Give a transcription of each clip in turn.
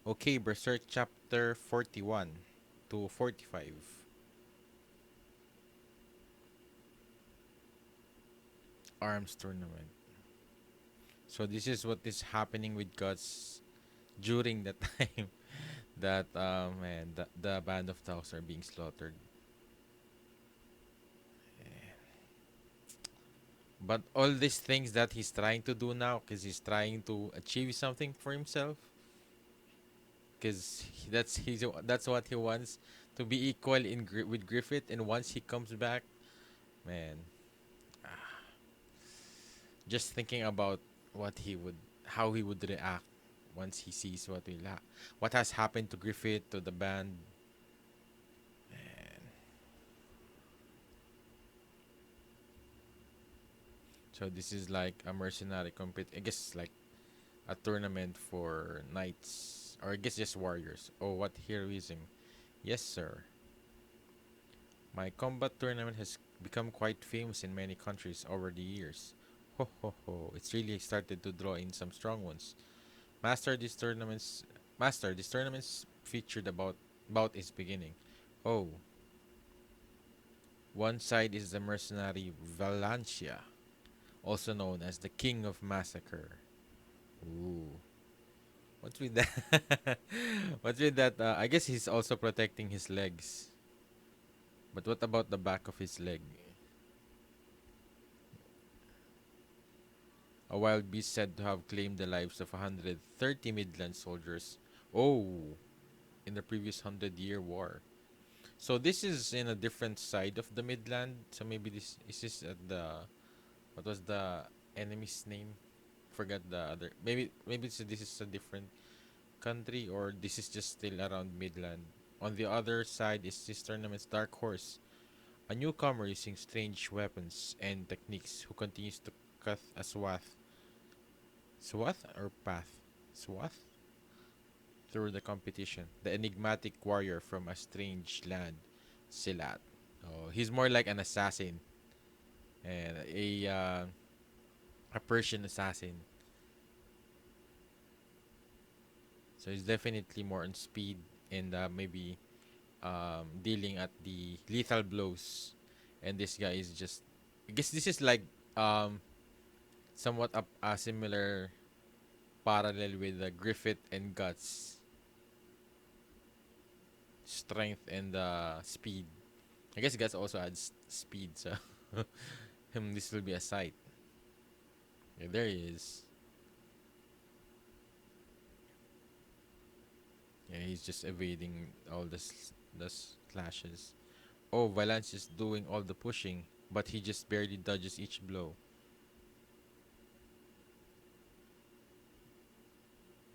Okay, Berserk Chapter 41 to 45. Arms Tournament. So this is what is happening with Guts during the time that man the band of Taos are being slaughtered. But all these things that he's trying to do now, because he's trying to achieve something for himself, because that's what he wants to be equal with Griffith, and once he comes back, man, just thinking about what he would, how he would react once he sees what has happened to Griffith, to the band. So this is like a mercenary compete. I guess like a tournament for knights, or I guess just warriors. Oh, what heroism! Yes, sir. My combat tournament has become quite famous in many countries over the years. Ho ho ho! It's really started to draw in some strong ones. Master, these tournaments, Master, these tournaments featured about its beginning. Oh, one side is the mercenary Valencia, also known as the King of Massacre. Ooh. What's with that? What's with that? I guess he's also protecting his legs. But what about the back of his leg? A wild beast said to have claimed the lives of 130 Midland soldiers. Oh, in the previous 100-year war. So this is in a different side of the Midland. So maybe this is this at the, what was the enemy's name? Forgot the other. Maybe this is a different country, or this is just still around Midland. On the other side is this tournament's Dark Horse, a newcomer using strange weapons and techniques who continues to cut a swath or path, swath through the competition. The enigmatic warrior from a strange land, Silat. Oh, he's more like an assassin and a Persian assassin. So he's definitely more on speed and maybe dealing at the lethal blows. And this guy is just, I guess this is like um, somewhat a similar parallel with Griffith and Guts, strength and speed. I guess Guts also adds speed, so him this will be a sight. Yeah, there he is. Yeah, he's just evading all the clashes. Oh, Valance is doing all the pushing, but he just barely dodges each blow.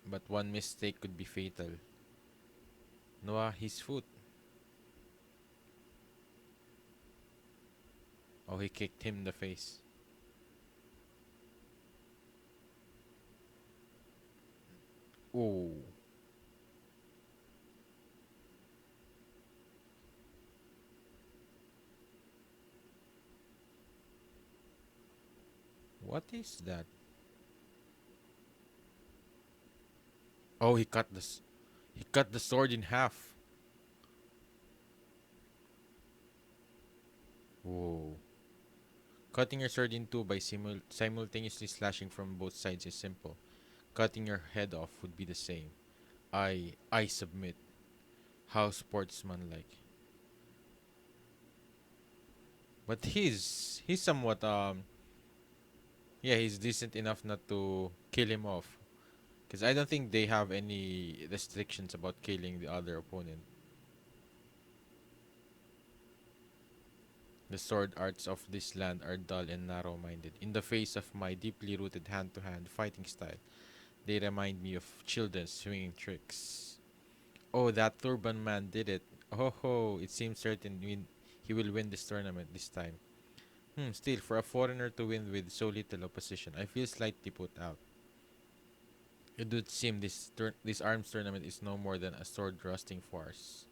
But one mistake could be fatal. Noah, his foot. Oh, he kicked him in the face. Oh, what is that? Oh, he cut the sword in half. Whoa. Cutting your sword in two by simultaneously slashing from both sides is simple. Cutting your head off would be the same. I submit. How sportsmanlike. But he's somewhat yeah, he's decent enough not to kill him off. Because I don't think they have any restrictions about killing the other opponent. The sword arts of this land are dull and narrow minded. In the face of my deeply rooted hand to hand fighting style, they remind me of children's swinging tricks. Oh, that turban man did it. Oh ho, it seems certain he will win this tournament this time. Still, for a foreigner to win with so little opposition, I feel slightly put out. It would seem this arms tournament is no more than a sword rusting farce.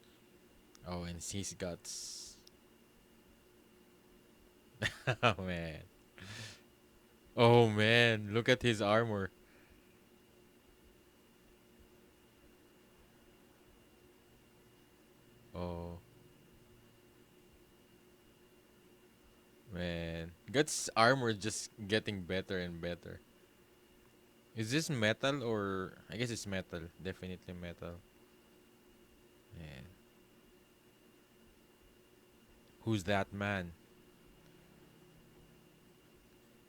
Oh, and he's guts. Oh man. Oh man, look at his armor. Guts' armor just getting better and better. Is this metal or I guess it's metal. Definitely metal. Man. Who's that man?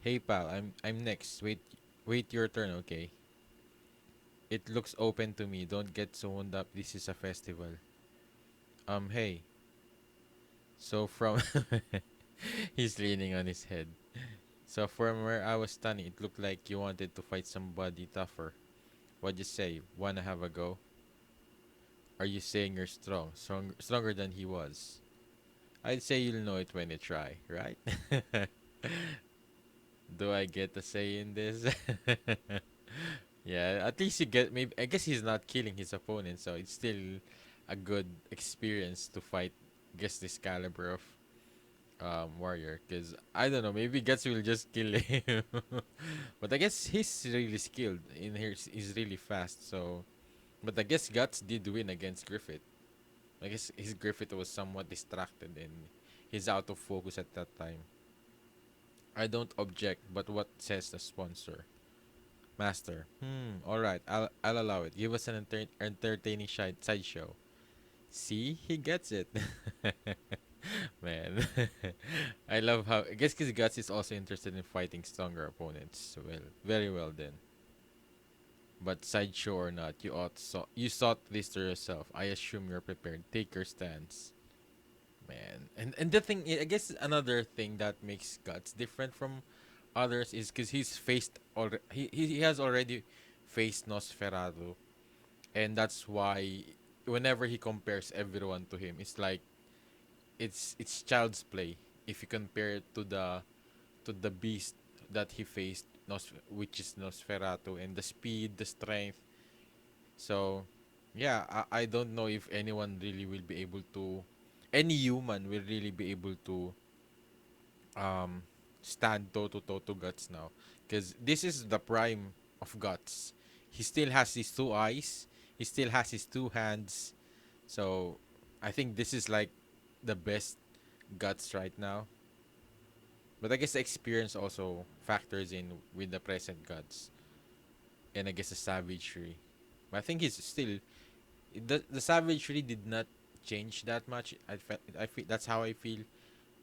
Hey pal, I'm next. Wait your turn, okay? It looks open to me. Don't get so wound up. This is a festival. Hey. So from he's leaning on his head. So from where I was standing, it looked like you wanted to fight somebody tougher. What'd you say? Wanna have a go? Are you saying you're stronger than he was? I'd say you'll know it when you try, right? Do I get a say in this? Yeah, at least you get maybe I guess he's not killing his opponent, so it's still a good experience to fight guess this caliber of warrior because I don't know, maybe Guts will just kill him. But I guess he's really skilled in here. He's really fast, so but I guess Guts did win against Griffith. I guess his Griffith was somewhat distracted and he's out of focus at that time. I don't object, but what says the sponsor? Master. Alright, I'll allow it. Give us an entertaining sideshow. See? He gets it. Man. I love how. I guess his Guts is also interested in fighting stronger opponents. Well, very well then. But sideshow or not, you sought this to yourself. I assume you're prepared. Take your stance. Man. And the thing I guess another thing that makes Guts different from others is because he has already faced Nosferatu, and that's why whenever he compares everyone to him, it's like it's child's play if you compare it to the beast that he faced, which is Nosferatu, and the speed, the strength. So, yeah, I don't know if anyone really will be able to, any human will really be able to um stand toe to toe to Guts now, because this is the prime of Guts. He still has his two eyes, he still has his two hands. So, I think this is like the best Guts right now. But I guess the experience also factors in with the present Guts, and I guess the savagery. But I think he's still the savagery did not change that much. I feel that's how I feel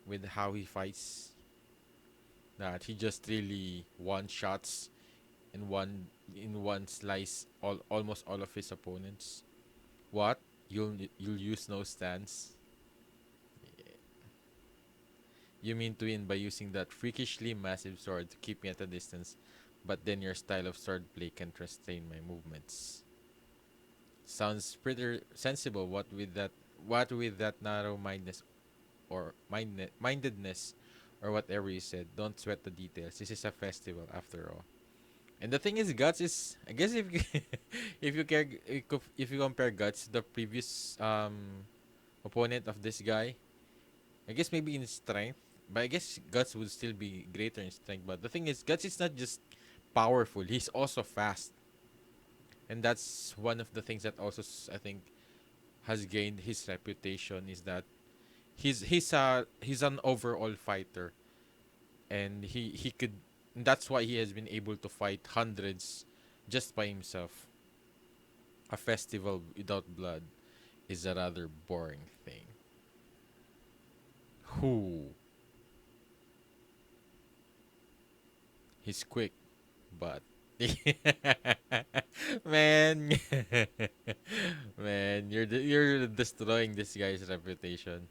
with how he fights. That he just really one shots in one slice almost all of his opponents. What? You'll use no stance? You mean to win by using that freakishly massive sword to keep me at a distance, but then your style of swordplay can't restrain my movements. Sounds pretty sensible. What with that narrow mindedness or whatever you said. Don't sweat the details. This is a festival after all. And the thing is, Guts is I guess if you if you compare Guts to the previous opponent of this guy, I guess maybe in strength, but I guess Guts would still be greater in strength. But the thing is, Guts is not just powerful; he's also fast, and that's one of the things that also I think has gained his reputation is that he's an overall fighter, and he could. That's why he has been able to fight hundreds just by himself. A festival without blood is a rather boring thing. Who? He's quick, but man, man, you're destroying this guy's reputation.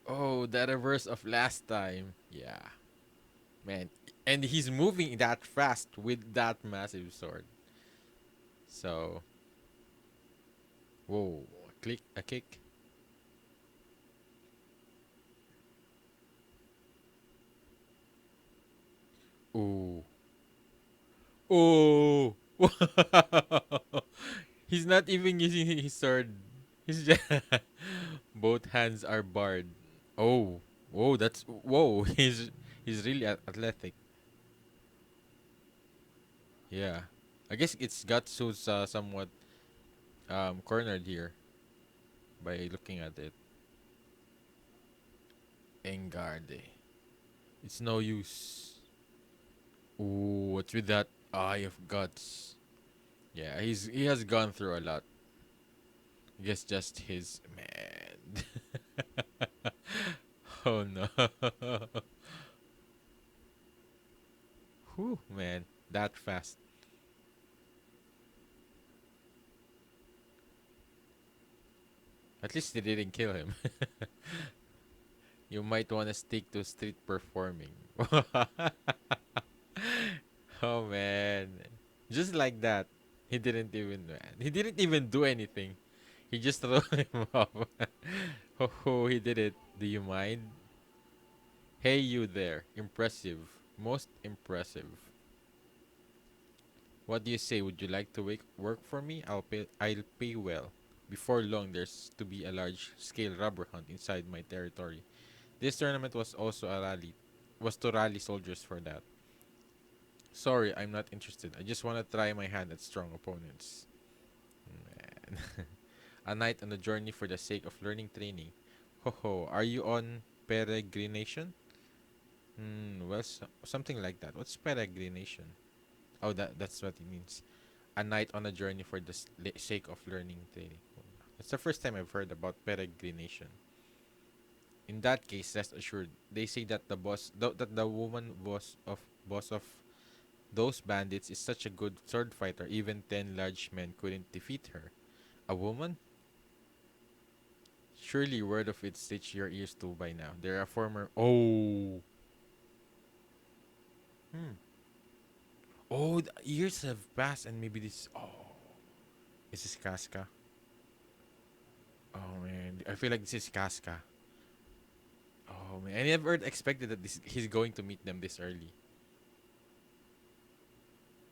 Oh, the reverse of last time. Yeah, man, and he's moving that fast with that massive sword. So, whoa, a kick. Ooh, oh, he's not even using his sword. He's just both hands are barred. Oh, whoa, that's whoa. He's really athletic. Yeah, I guess it's Gatsu's somewhat cornered here by looking at it. Engarde. It's no use. Ooh, what's with that eye of guts? Yeah, he has gone through a lot. I guess just his man. Oh no. Whew, man, that fast. At least they didn't kill him. You might want to stick to street performing. Oh man, just like that. He didn't even do anything. He just threw him off. Oh, he did it. Do you mind? Hey, you there. Impressive. Most impressive. What do you say? Would you like to work for me? I'll pay well. Before long, there's to be a large-scale rubber hunt inside my territory. This tournament was to rally soldiers for that. Sorry, I'm not interested. I just want to try my hand at strong opponents. Man. A night on a journey for the sake of learning training. Ho ho, are you on peregrination? Well, something like that. What's peregrination? Oh, that's what it means. A night on a journey for the sake of learning training. It's the first time I've heard about peregrination. In that case, rest assured, they say that that the woman boss of those bandits is such a good sword fighter, even 10 large men couldn't defeat her. A woman? Surely word of it's reached your ears too by now. They're a former. Oh. Hmm. Oh, the years have passed and maybe this. Oh. Is this Casca? Oh man. I feel like this is Casca. Oh man. I never expected that he's going to meet them this early.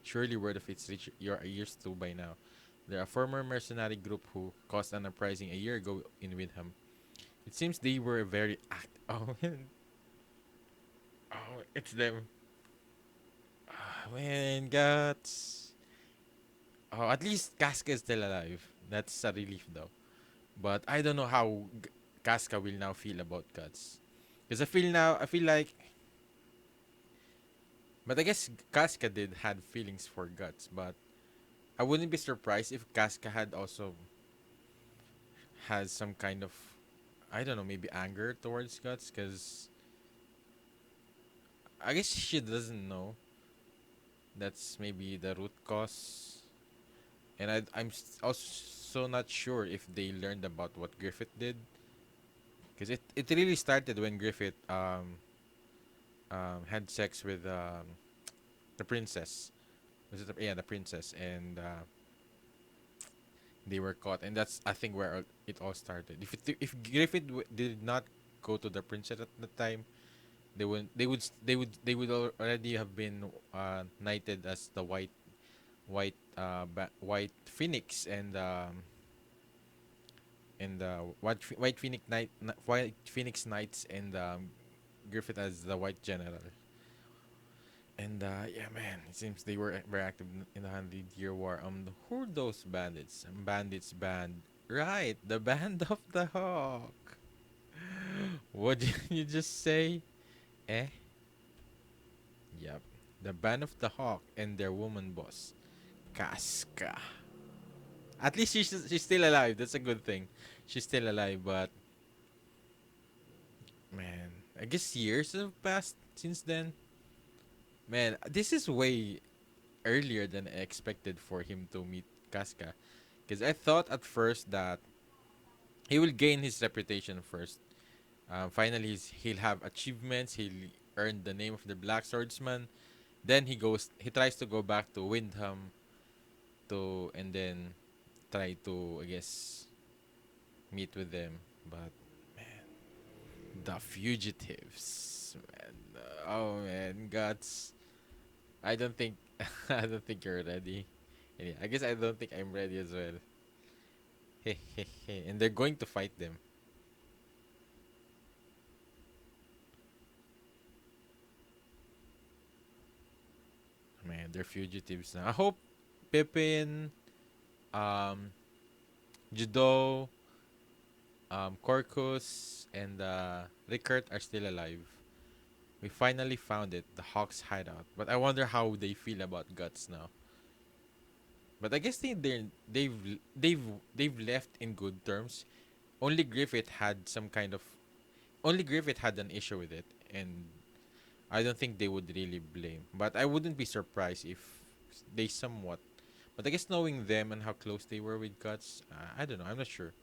Surely word of it's reached your ears too by now. They're a former mercenary group who caused an uprising a year ago in Windham. It seems they were very act. Oh man. Oh, it's them. Ah, man, guts. Oh, at least Casca is still alive. That's a relief though. But I don't know how Casca will now feel about Guts. Because I feel like, but I guess Casca did had feelings for Guts. But I wouldn't be surprised if Casca had also has some kind of, I don't know, maybe anger towards Guts. Because I guess she doesn't know that's maybe the root cause. And also not sure if they learned about what Griffith did. Because it really started when Griffith had sex with the princess. Was it yeah, the princess, and they were caught, and that's I think where it all started. If Griffith did not go to the princess at the time, they would already have been knighted as the white phoenix, and white phoenix knights, and Griffith as the white general. And yeah, man, it seems they were very active in the 100 Year War. Who are those bandits? Bandits band, right? The Band of the Hawk. What did you just say? Eh? Yep. The Band of the Hawk and their woman boss, Casca. At least she's still alive. That's a good thing. She's still alive, but man, I guess years have passed since then. Man, this is way earlier than I expected for him to meet Casca. Because I thought at first that he will gain his reputation first. Finally, he'll have achievements. He'll earn the name of the Black Swordsman. Then he tries to go back to Windham and then try to, I guess, meet with them. But man, the fugitives, man. Oh man, guts. I don't think, I don't think you're ready. Yeah, I guess I don't think I'm ready as well. And they're going to fight them. Man, they're fugitives now. I hope Pippin, um, Judo, Corcus, and Rickert are still alive. We finally found it, the Hawks' hideout. But I wonder how they feel about Guts now. But I guess they've they've left in good terms. Only Griffith had some kind of only Griffith had an issue with it, and I don't think they would really blame. But I wouldn't be surprised if they somewhat. But I guess knowing them and how close they were with Guts, I don't know. I'm not sure.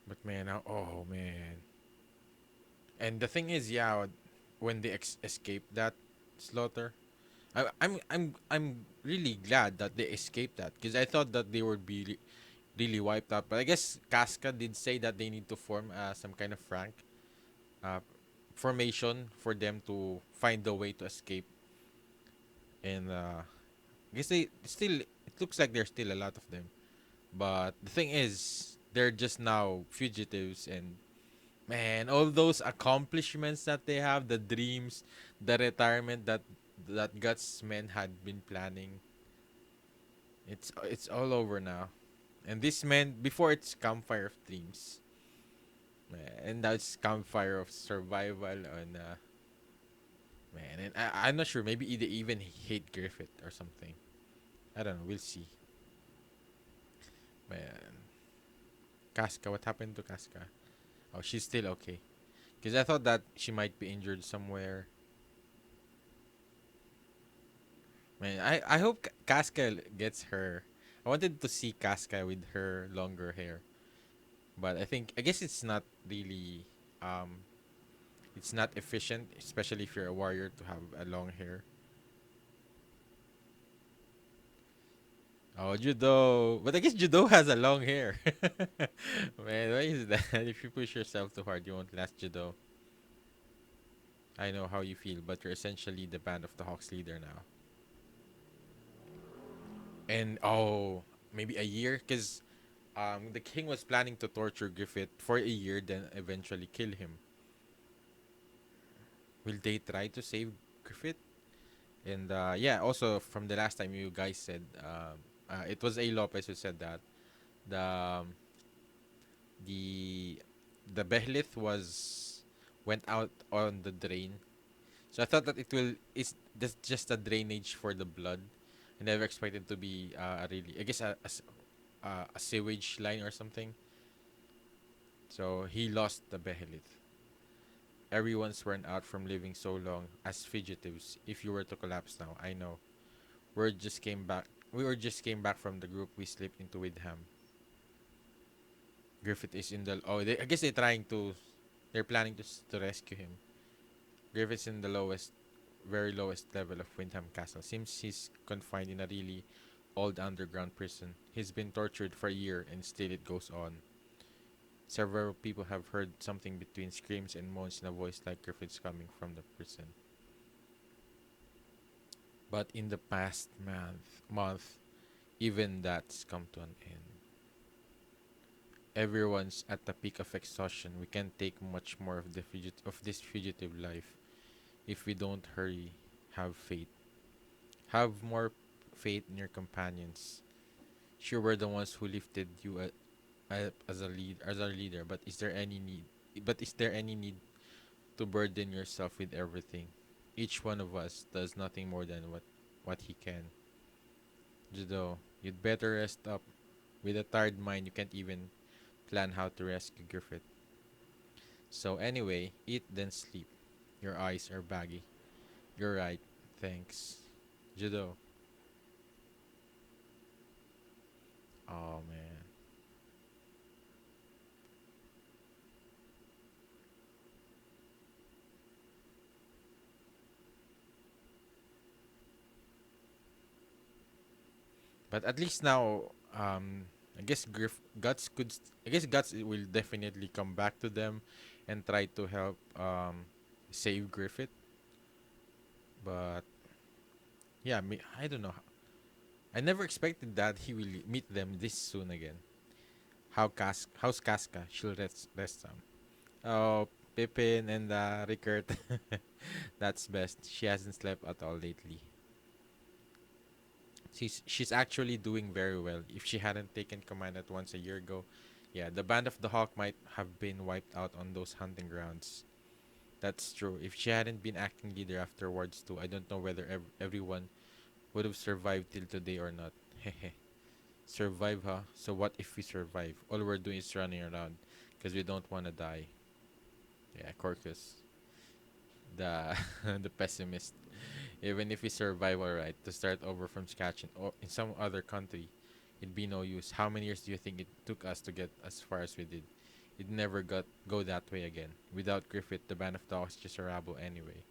But man, oh man. And the thing is, yeah, when they escaped that slaughter, I'm really glad that they escaped that because I thought that they would be really wiped out. But I guess Casca did say that they need to form some kind of uh, formation for them to find the way to escape. And I guess they still it looks like there's still a lot of them. But the thing is, they're just now fugitives and man, all those accomplishments that they have, the dreams, the retirement that Guts men had been planning, it's all over now. And this meant before it's campfire of dreams, and now it's campfire of survival. And man, and I'm not sure. Maybe they even hate Griffith or something. I don't know. We'll see. Man, Casca, what happened to Casca? Oh, she's still okay. Because I thought that she might be injured somewhere. Man, I hope Casca gets her. I wanted to see Casca with her longer hair, but I guess it's not really um it's not efficient, especially if you're a warrior to have a long hair. Oh, judo, but I guess judo has a long hair. Man, why is that? If you push yourself too hard, you won't last judo. I know how you feel, but you're essentially the band of the Hawks leader now. And oh, maybe a year, because the king was planning to torture Griffith for a year, then eventually kill him. Will they try to save Griffith? And yeah, also from the last time you guys said, it was A. Lopez who said that the the the Behlith was went out on the drain. So I thought that it will is this just a drainage for the blood. I never expected to be a really I guess a sewage line or something. So he lost the Behelith. Everyone's worn out from living so long as fugitives. If you were to collapse now, I know. Word just came back. We were just came back from the group we slipped into with Ham. Griffith is in the. Oh, I guess they're trying to. They're planning to rescue him. Griffith's in the lowest, very lowest level of Windham Castle. Seems he's confined in a really old underground prison. He's been tortured for a year and still it goes on. Several people have heard something between screams and moans in a voice like Griffith's coming from the prison. But in the past month, even that's come to an end. Everyone's at the peak of exhaustion. We can't take much more of of this fugitive life. If we don't hurry, have faith. Have more faith in your companions. Sure, we're the ones who lifted you as our leader. But is there any need? But is there any need to burden yourself with everything? Each one of us does nothing more than what he can. Judo, you'd better rest up. With a tired mind, you can't even plan how to rescue Griffith. So anyway, eat then sleep. Your eyes are baggy. You're right. Thanks. Judo. Oh man. But at least now, I guess I guess Guts will definitely come back to them and try to help save Griffith. But yeah, I don't know. I never expected that he will meet them this soon again. How's Casca? She'll rest some. Oh, Pippin and Rickert. That's best. She hasn't slept at all lately. She's actually doing very well. If she hadn't taken command at once a year ago, Yeah, the Band of the Hawk might have been wiped out on those hunting grounds. That's true. If she hadn't been acting leader afterwards too, I don't know whether everyone would have survived till today or not. Hehe. Survive, huh? So what if we survive? All we're doing is running around because we don't want to die. Yeah, Corcus, the the pessimist. Even if we survive, alright, to start over from scratch in some other country, it'd be no use. How many years do you think it took us to get as far as we did? It never got go that way again. Without Griffith, the Band of Dogs is just a rabble anyway.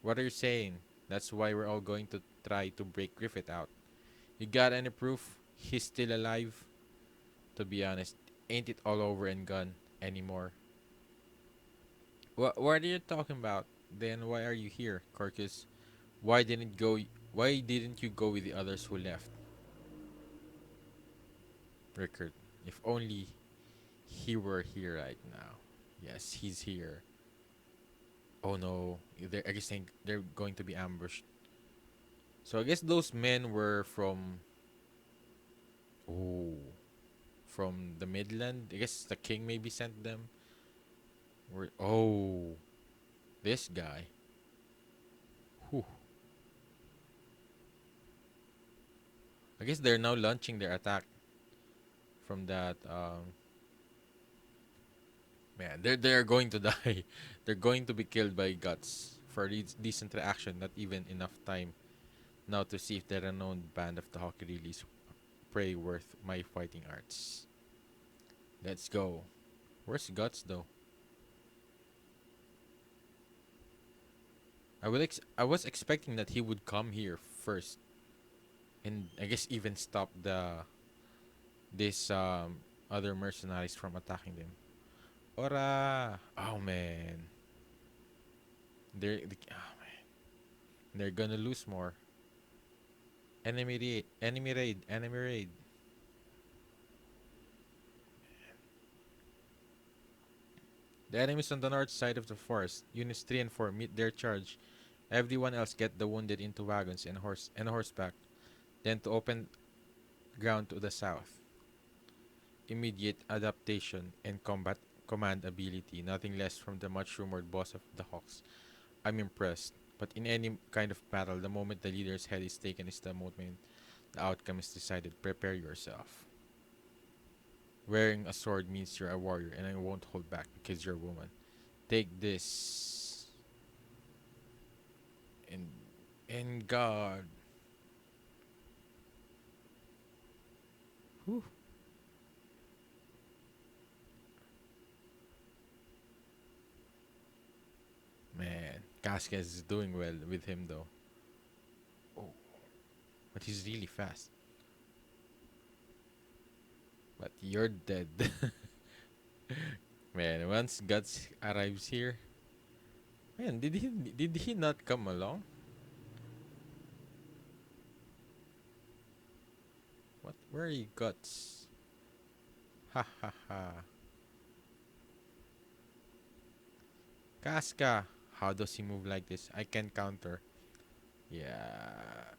What are you saying? That's why we're all going to try to break Griffith out. You got any proof he's still alive? To be honest, ain't it all over and gone anymore? What are you talking about? Then why are you here, Corcus? Why didn't go? Why didn't you go with the others who left? Rickard, if only he were here right now. Yes, he's here. Oh no, I guess they're going to be ambushed. So I guess those men were from oh from the Midland. I guess the king maybe sent them. This guy. Whew. I guess they're now launching their attack from that. Man, they're going to die. They're going to be killed by guts for decent reaction. Not even enough time now to see if the renowned band of the hockey really is prey worth my fighting arts. Let's go. Where's guts though? I was expecting that he would come here first, and I guess even stop this other mercenaries from attacking them. Ora! Oh man, oh man, they're gonna lose more. Enemy raid. The enemies on the north side of the forest. Units 3 and 4 meet their charge. Everyone else get the wounded into wagons and horseback. Then to open ground to the south. Immediate adaptation and combat command ability. Nothing less from the much rumored boss of the Hawks. I'm impressed. But in any kind of battle, the moment the leader's head is taken is the moment the outcome is decided. Prepare yourself. Wearing a sword means you're a warrior, and I won't hold back because you're a woman. Take this. And God. Whew. Man, Casca is doing well with him though. Oh, but he's really fast. But you're dead. Man, once Guts arrives here, man, did he not come along? What? Where are you, Guts? Ha ha ha. Casca. How does he move like this? I can counter. Yeah.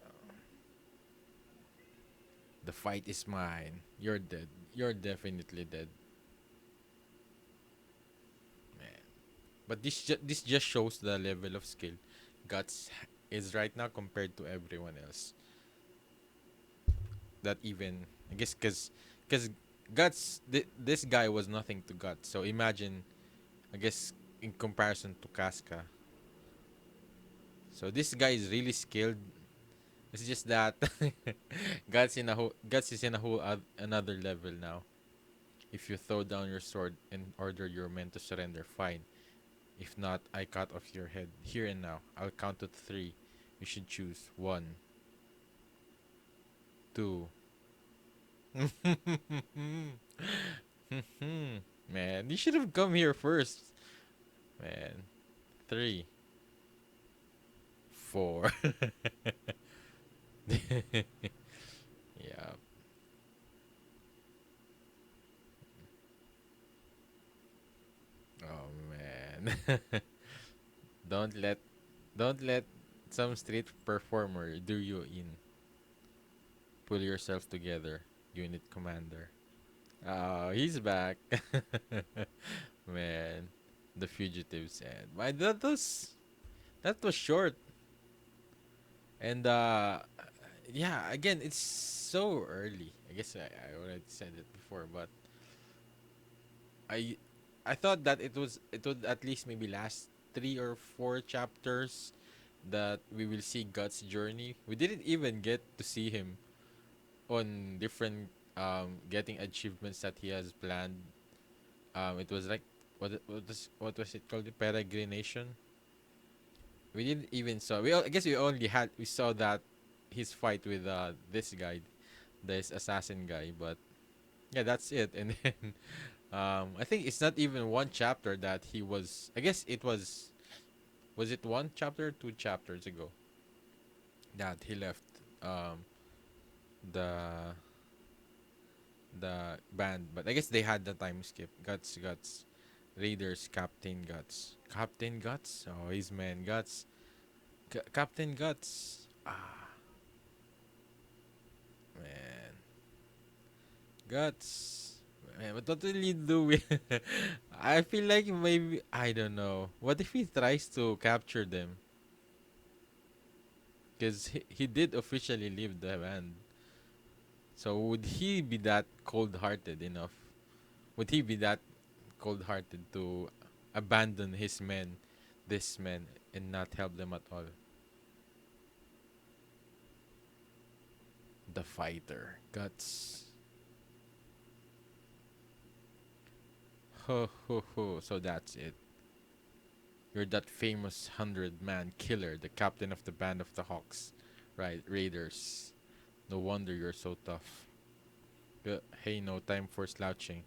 The fight is mine. You're dead. You're definitely dead. Man. But this just shows the level of skill Guts is right now compared to everyone else. That even I guess because Guts this guy was nothing to Guts. So imagine I guess in comparison to Casca. So this guy is really skilled. It's just that Guts is in a whole another level now. If you throw down your sword and order your men to surrender, fine. If not, I cut off your head here and now. I'll count to 3. You should choose 1, 2. Man, you should have come here first. Man, 3, 4. Yeah. Oh man. don't let don't let some street performer do you in. Pull yourself together, unit commander. Oh, he's back. Man, the fugitive said. Why that was short. And yeah, again, it's so early. I guess I already said it before, but I I thought that it would at least maybe last 3 or 4 chapters that we will see Guts' journey. We didn't even get to see him on different getting achievements that he has planned. It was like what was it called? The peregrination. We didn't even saw. I guess we saw that his fight with this guy, this assassin guy, but yeah, that's it. And then I think it's not even one chapter that he was. I guess it was it 1 chapter, 2 chapters ago that he left um the the band, but I guess they had the time skip. Guts, Raiders, Captain Guts. Oh, his man Guts, Captain Guts. Ah, man, Guts. Man, what will he do with? I feel like maybe I don't know. What if he tries to capture them? Because he did officially leave the band. So would he be that cold-hearted enough? Would he be that cold-hearted to abandon his men, this men, and not help them at all? The fighter, Guts. Ho ho ho. So that's it. You're that famous 100-man killer, the captain of the band of the Hawks, right? Raiders. No wonder you're so tough. Hey, no time for slouching.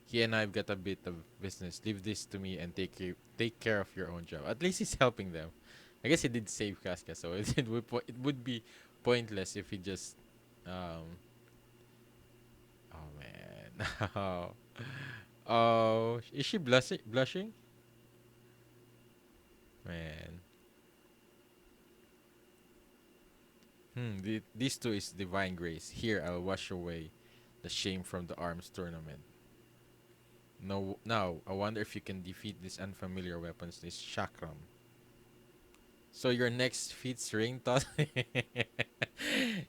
He and I've got a bit of business. Leave this to me and take care of your own job. At least he's helping them. I guess he did save Casca, so it would be pointless if he just um. Oh man. Oh. Oh. Is she blushing? Blushing? Man. These two is divine grace. Here, I'll wash away the shame from the arms tournament. No, now I wonder if you can defeat these unfamiliar weapons. This chakram. So your next feat's ring toss.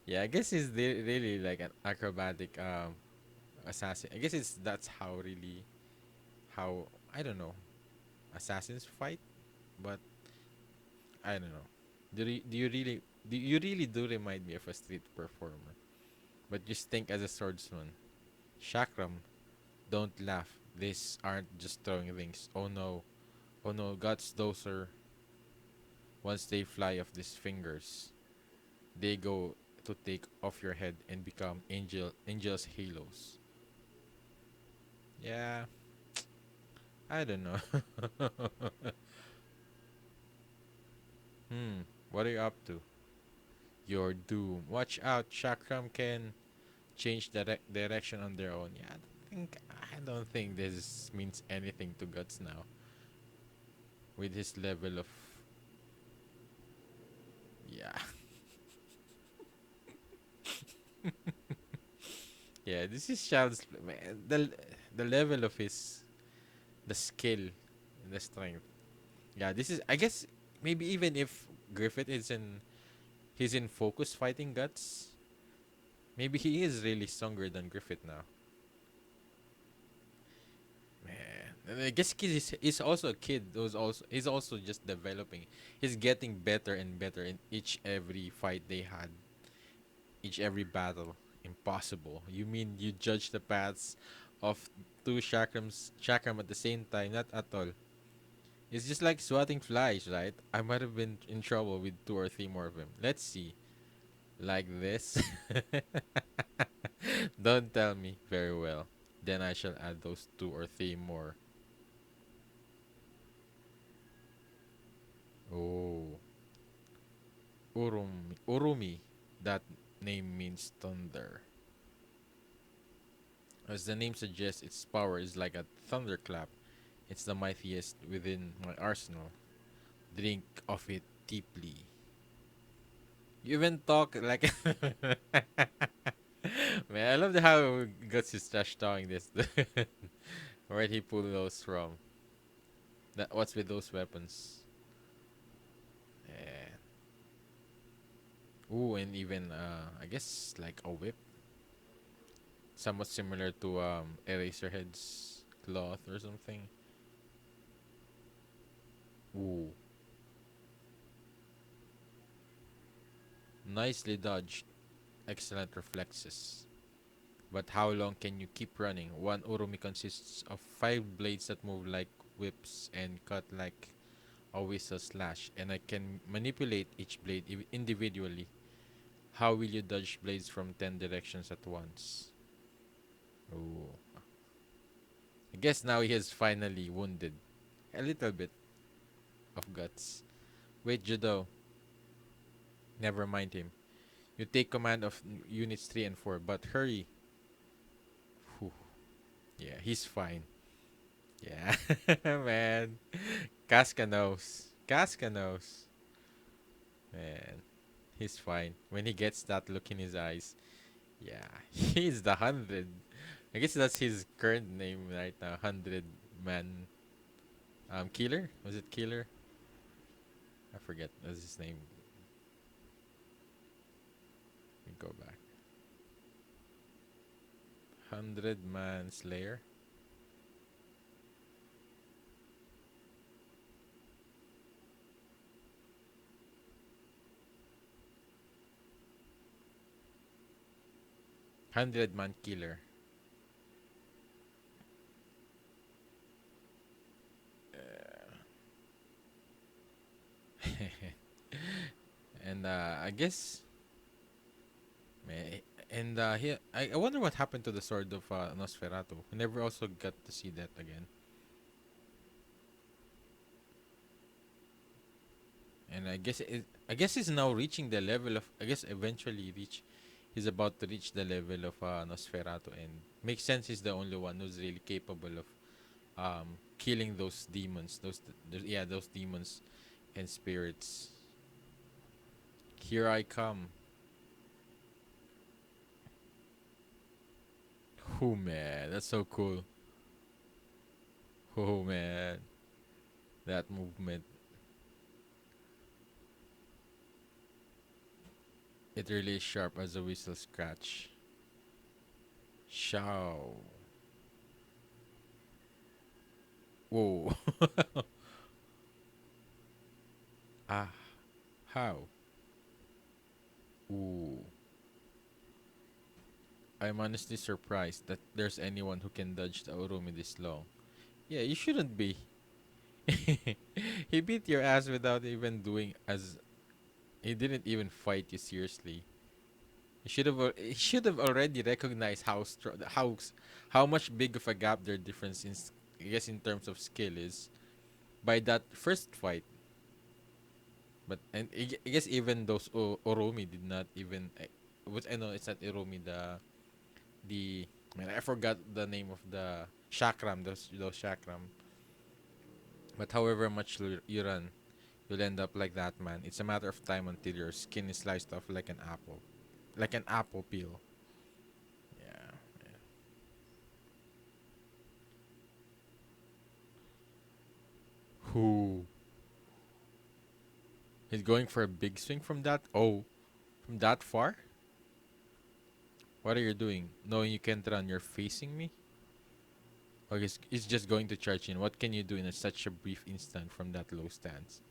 Yeah, I guess he's really like an acrobatic assassin. I guess that's how really how I don't know assassins fight, but I don't know. Do you really do remind me of a street performer? But just think as a swordsman. Chakram, don't laugh. These aren't just throwing rings. Oh no, God's doser. Once they fly off these fingers, they go to take off your head and become angels halos. Yeah, I don't know. What are you up to? Your doom. Watch out, Chakram can change direction on their own. Yeah, I don't think this means anything to Guts now with his level of yeah. Yeah, this is child's man, the level of his the skill and the strength. Yeah, this is I guess maybe even if Griffith is in he's in focus fighting Guts, maybe he is really stronger than Griffith now. Man, and I guess he's also a kid who's also he's also just developing. He's getting better and better in each every fight they had, each every battle. Impossible. You mean you judge the paths of two chakram at the same time? Not at all. It's just like swatting flies, right? I might have been in trouble with 2 or 3 more of them. Let's see. Like this. Don't tell me. Very well. Then I shall add those 2 or 3 more. Oh. Urumi. That name means thunder. As the name suggests, its power is like a thunderclap. It's the mightiest within my arsenal. Drink of it deeply. You even talk like Man, I love how Guts is trash talking this. Where'd he pull those from? What's with those weapons? Yeah. Ooh, and even I guess like a whip, somewhat similar to Eraserhead's cloth or something. Ooh, nicely dodged. Excellent reflexes. But how long can you keep running? One Urumi consists of 5 blades that move like whips and cut like a whistle slash, and I can manipulate each blade individually. How will you dodge blades from 10 directions at once? Ooh. I guess now he has finally wounded a little bit of guts. Wait, Judo. Never mind him. You take command of units 3 and 4, but hurry. Whew. Yeah, he's fine. Yeah, man. Casca knows. Casca knows. Man, he's fine. When he gets that look in his eyes, yeah, he's the 100. I guess that's his current name right now. 100 man. Killer? Was it Killer? I forget. What's his name? Let me go back. 100 man Slayer. 100 man Killer. And I guess, and I wonder what happened to the sword of Nosferatu. We never also got to see that again. And I guess he's now reaching the level of. I guess eventually reach. He's about to reach the level of Nosferatu, and makes sense. He's the only one who's really capable of killing those demons. Those demons and spirits. Here I come. Oh man, that's so cool. Oh man, that movement. It really is sharp as a whistle scratch. Show. Whoa. Ah, how? Ooh. I'm honestly surprised that there's anyone who can dodge the Urumi this long. Yeah, you shouldn't be. He beat your ass without even doing as he didn't even fight you seriously. He should have already recognized how much big of a gap their difference I guess in terms of skill is by that first fight. But and I guess even those Oromi did not even. I know it's not Oromi. The man, I forgot the name of the chakram. Those chakram. But however much you run, you'll end up like that man. It's a matter of time until your skin is sliced off like an apple peel. Yeah. Who? He's going for a big swing from that. Oh, from that far. What are you doing? Knowing you can't run, you're facing me. Okay, he's just going to charge in. What can you do in such a brief instant from that low stance?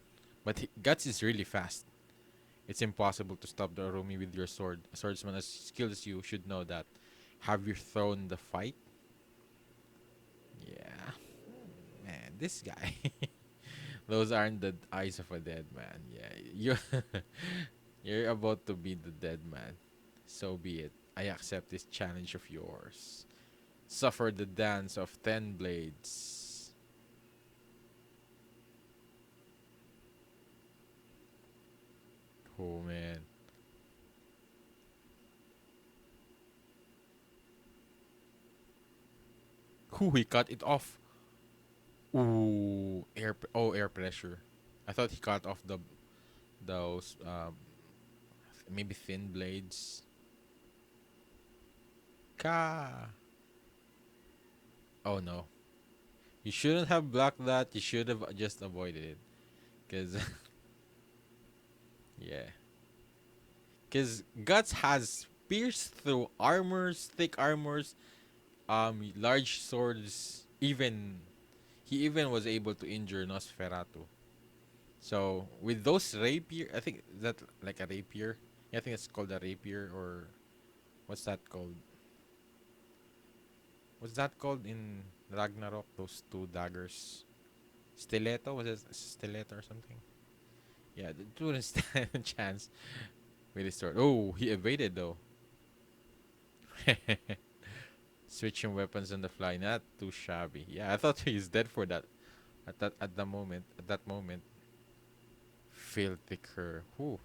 But Guts is really fast. It's impossible to stop the Arumi with your sword. A swordsman as skilled as you should know that. Have you thrown the fight? Yeah. Man, this guy. Those aren't the eyes of a dead man. Yeah, you're about to be the dead man. So be it. I accept this challenge of yours. Suffer the dance of 10 blades. Oh man. Who he cut it off. Ooh, air pressure. I thought he cut off those maybe thin blades. Ka. Oh no. You shouldn't have blocked that. You should have just avoided it. Cause yeah. Cause Guts has pierced through armors, thick armors, large swords. He even was able to injure Nosferatu. So with those rapier, I think that like a rapier. Yeah, I think it's called a rapier, or what's that called? What's that called in Ragnarok? Those two daggers. Stiletto? Was it stiletto or something? Yeah, it wouldn't stand a chance with his sword. Oh, he evaded though. Switching weapons on the fly, not too shabby. Yeah, I thought he's dead for that. At that moment, filthy cur. Whew.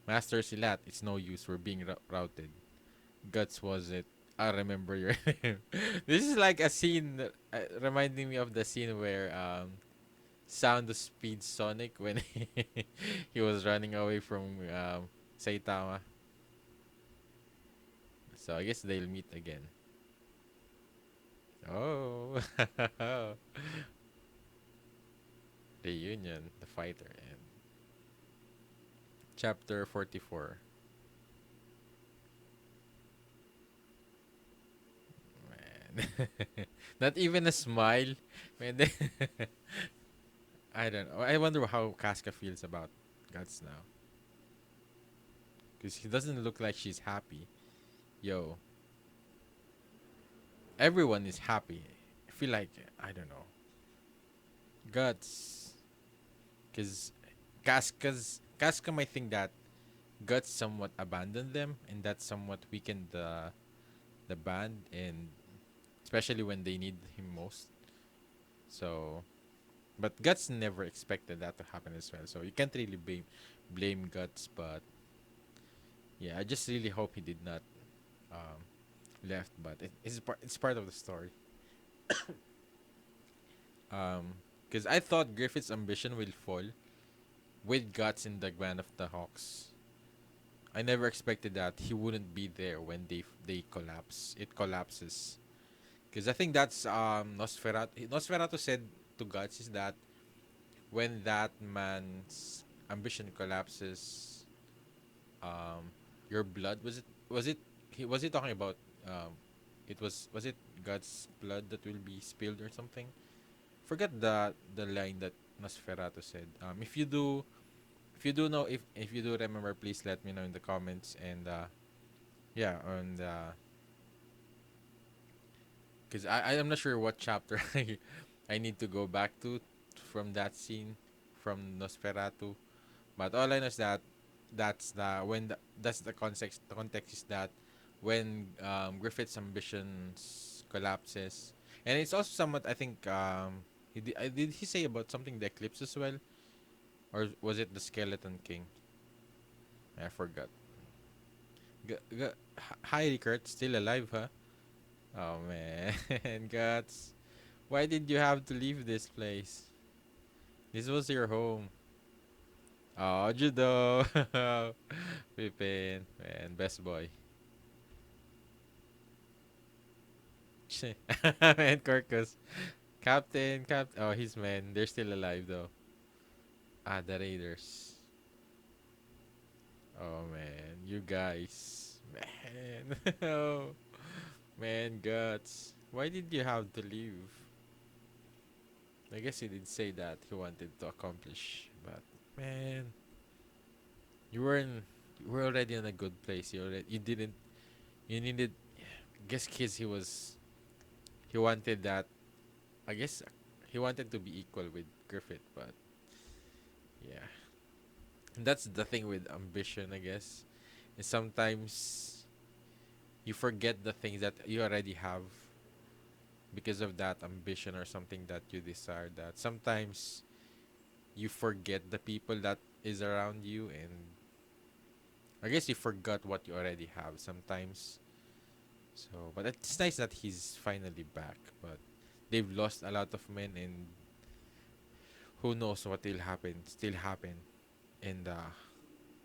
Master Silat, it's no use. We're being routed. Guts was it. I remember your name. This is like a scene reminding me of the scene where Sound of Speed Sonic when he was running away from Saitama. So I guess they'll meet again. Oh, reunion, the fighter, and chapter 44. Man, not even a smile. Man, I don't know. I wonder how Casca feels about Guts now, because he doesn't look like she's happy. Yo, everyone is happy. I feel like I don't know. Guts, because Casca might think that Guts somewhat abandoned them, and that somewhat weakened the band, and especially when they need him most. So, but Guts never expected that to happen as well. So you can't really blame Guts, but yeah, I just really hope he did not um, left. But it's part of the story. Because I thought Griffith's ambition will fall with Guts in the Band of the Hawks. I never expected that he wouldn't be there when they collapse. It collapses. Because I think that's Nosferatu. Nosferatu said to Guts is that when that man's ambition collapses, your blood was he talking about was it God's blood that will be spilled or something? Forget the line that Nosferatu said. If you do know if you do remember, please let me know in the comments, and yeah, and because I am not sure what chapter I need to go back to from that scene from Nosferatu. But all I know is that that's the context. The context is that when Griffith's ambitions collapses, and it's also somewhat, I think, did he say about something the eclipse as well, or was it the Skeleton King? I forgot. Hi, Rickert, still alive, huh? Oh man, Guts, why did you have to leave this place? This was your home. Oh, judo. Pippin, man, best boy. Man, Corcus. Captain. Oh, he's man. They're still alive though. Ah, the Raiders. Oh man, you guys. Man. Oh, man, Guts. Why did you have to leave? I guess he did say that he wanted to accomplish, but man, you were in, you were already in a good place. You didn't, you needed. I guess kids, he wanted that. I guess he wanted to be equal with Griffith, but yeah, that's the thing with ambition. I guess, is sometimes you forget the things that you already have because of that ambition or something that you desire. That sometimes you forget the people that is around you, and I guess you forgot what you already have sometimes. So, but it's nice that he's finally back. But they've lost a lot of men, and who knows what will happen, still happen. And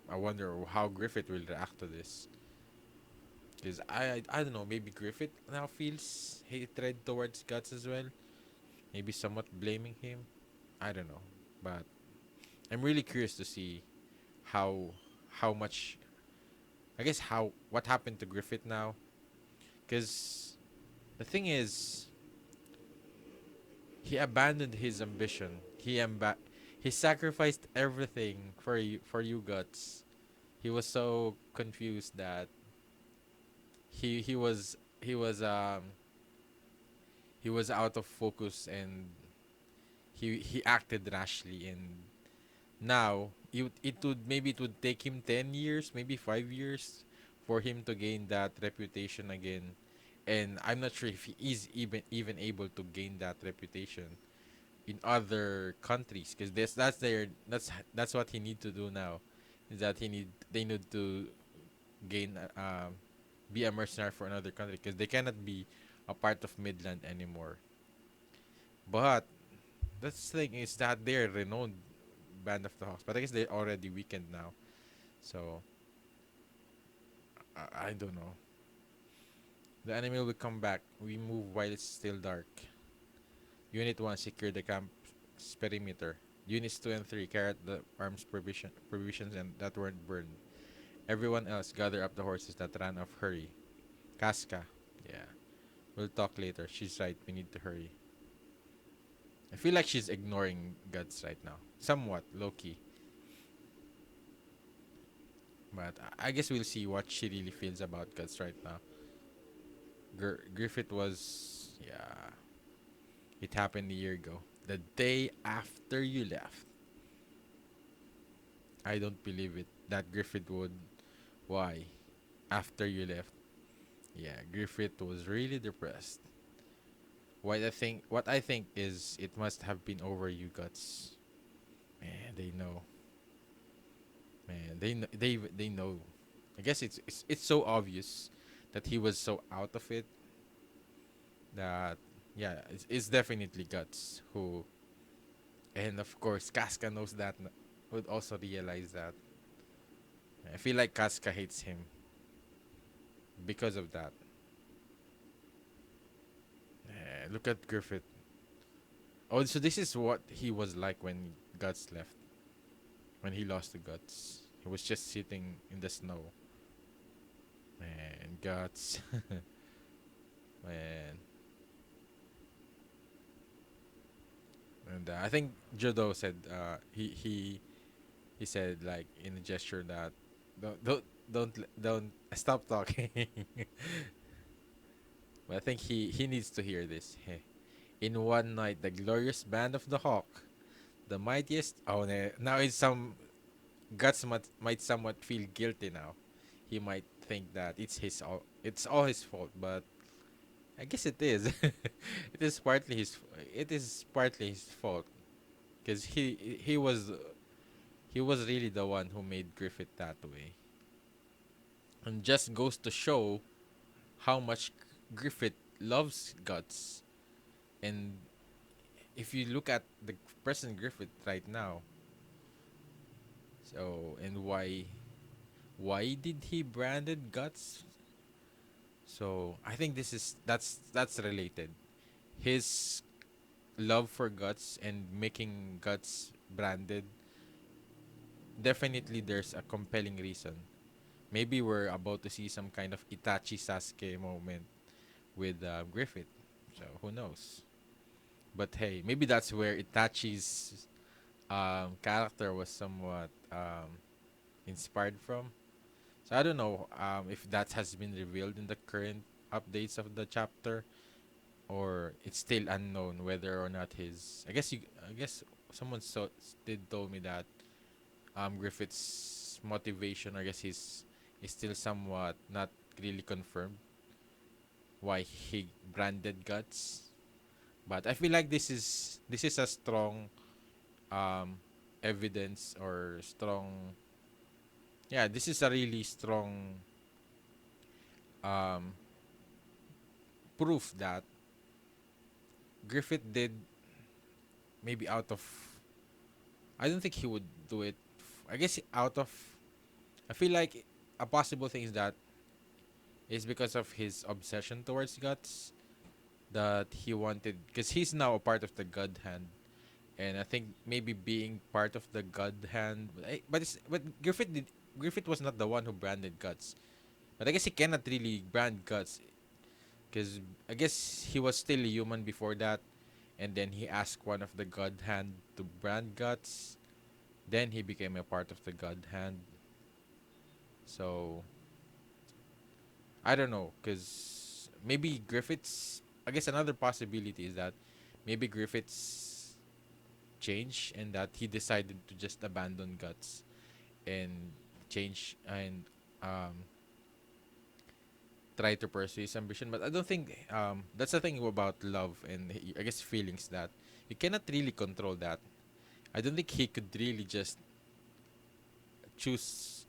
I wonder how Griffith will react to this. Because I don't know, maybe Griffith now feels hatred towards Guts as well. Maybe somewhat blaming him. I don't know, but I'm really curious to see how how much I guess how what happened to Griffith now. Because the thing is, he abandoned his ambition. He sacrificed everything for you Guts. He was so confused that he was he was he was out of focus, and he acted rashly, and now it would take him 10 years, maybe 5 years for him to gain that reputation again. And I'm not sure if he is even able to gain that reputation in other countries, because that's what he need to do now, is that they need to gain be a mercenary for another country, because they cannot be a part of Midland anymore. But the thing is that they're renowned band of the Hawks, but I guess they're already weakened now. So I don't know. The enemy will come back. We move while it's still dark. Unit 1, secure the camp's perimeter. Units 2 and 3, carry out the arms provisions and that weren't burned. Everyone else, gather up the horses that ran off. Hurry. Casca. Yeah. We'll talk later. She's right. We need to hurry. I feel like she's ignoring Guts right now. Somewhat, low key. But I guess we'll see what she really feels about Guts right now. Griffith was. Yeah. It happened a year ago. The day after you left. I don't believe it. That Griffith would. Why? After you left. Yeah, Griffith was really depressed. What I think is it must have been over you Guts. Man, they know. Man, they know. I guess it's so obvious that he was so out of it that yeah, it's definitely Guts who, and of course Casca knows that would also realize that. I feel like Casca hates him because of that. Look at Griffith. Oh, so this is what he was like when Guts left. When he lost the Guts, he was just sitting in the snow. Man, Guts. Man. And I think Jodo said he said like in a gesture that don't stop talking. But I think he needs to hear this. Hey. In one night, the glorious band of the Hawk, the mightiest. Oh, now it's some Guts might somewhat feel guilty now. He might think that it's all his fault, but I guess it is. It is partly his fault, because he was really the one who made Griffith that way. And just goes to show how much Griffith loves Guts. And if you look at the present Griffith right now, so and why did he branded Guts? So I think that's related. His love for Guts and making Guts branded, definitely there's a compelling reason. Maybe we're about to see some kind of Itachi Sasuke moment with Griffith. So who knows? But hey, maybe that's where Itachi's character was somewhat inspired from. So I don't know if that has been revealed in the current updates of the chapter, or it's still unknown whether or not his. I guess someone did told me that Griffith's motivation, I guess his is still somewhat not really confirmed why he branded Guts. But I feel like this is a strong um evidence, or strong, yeah, this is a really strong um proof that Griffith did, maybe out of, I don't think he would do it. I guess out of, I feel like a possible thing is that is because of his obsession towards guts that he wanted, because he's now a part of the God Hand, and I think maybe being part of the God Hand, but Griffith was not the one who branded guts, but I guess he cannot really brand guts because I guess he was still a human before that, and then he asked one of the God Hand to brand guts. Then he became a part of the God Hand. So I don't know, because maybe Griffiths. I guess another possibility is that maybe Griffiths changed and that he decided to just abandon guts and change and um, try to pursue his ambition. But I don't think that's the thing about love and I guess feelings, that you cannot really control that. I don't think he could really just choose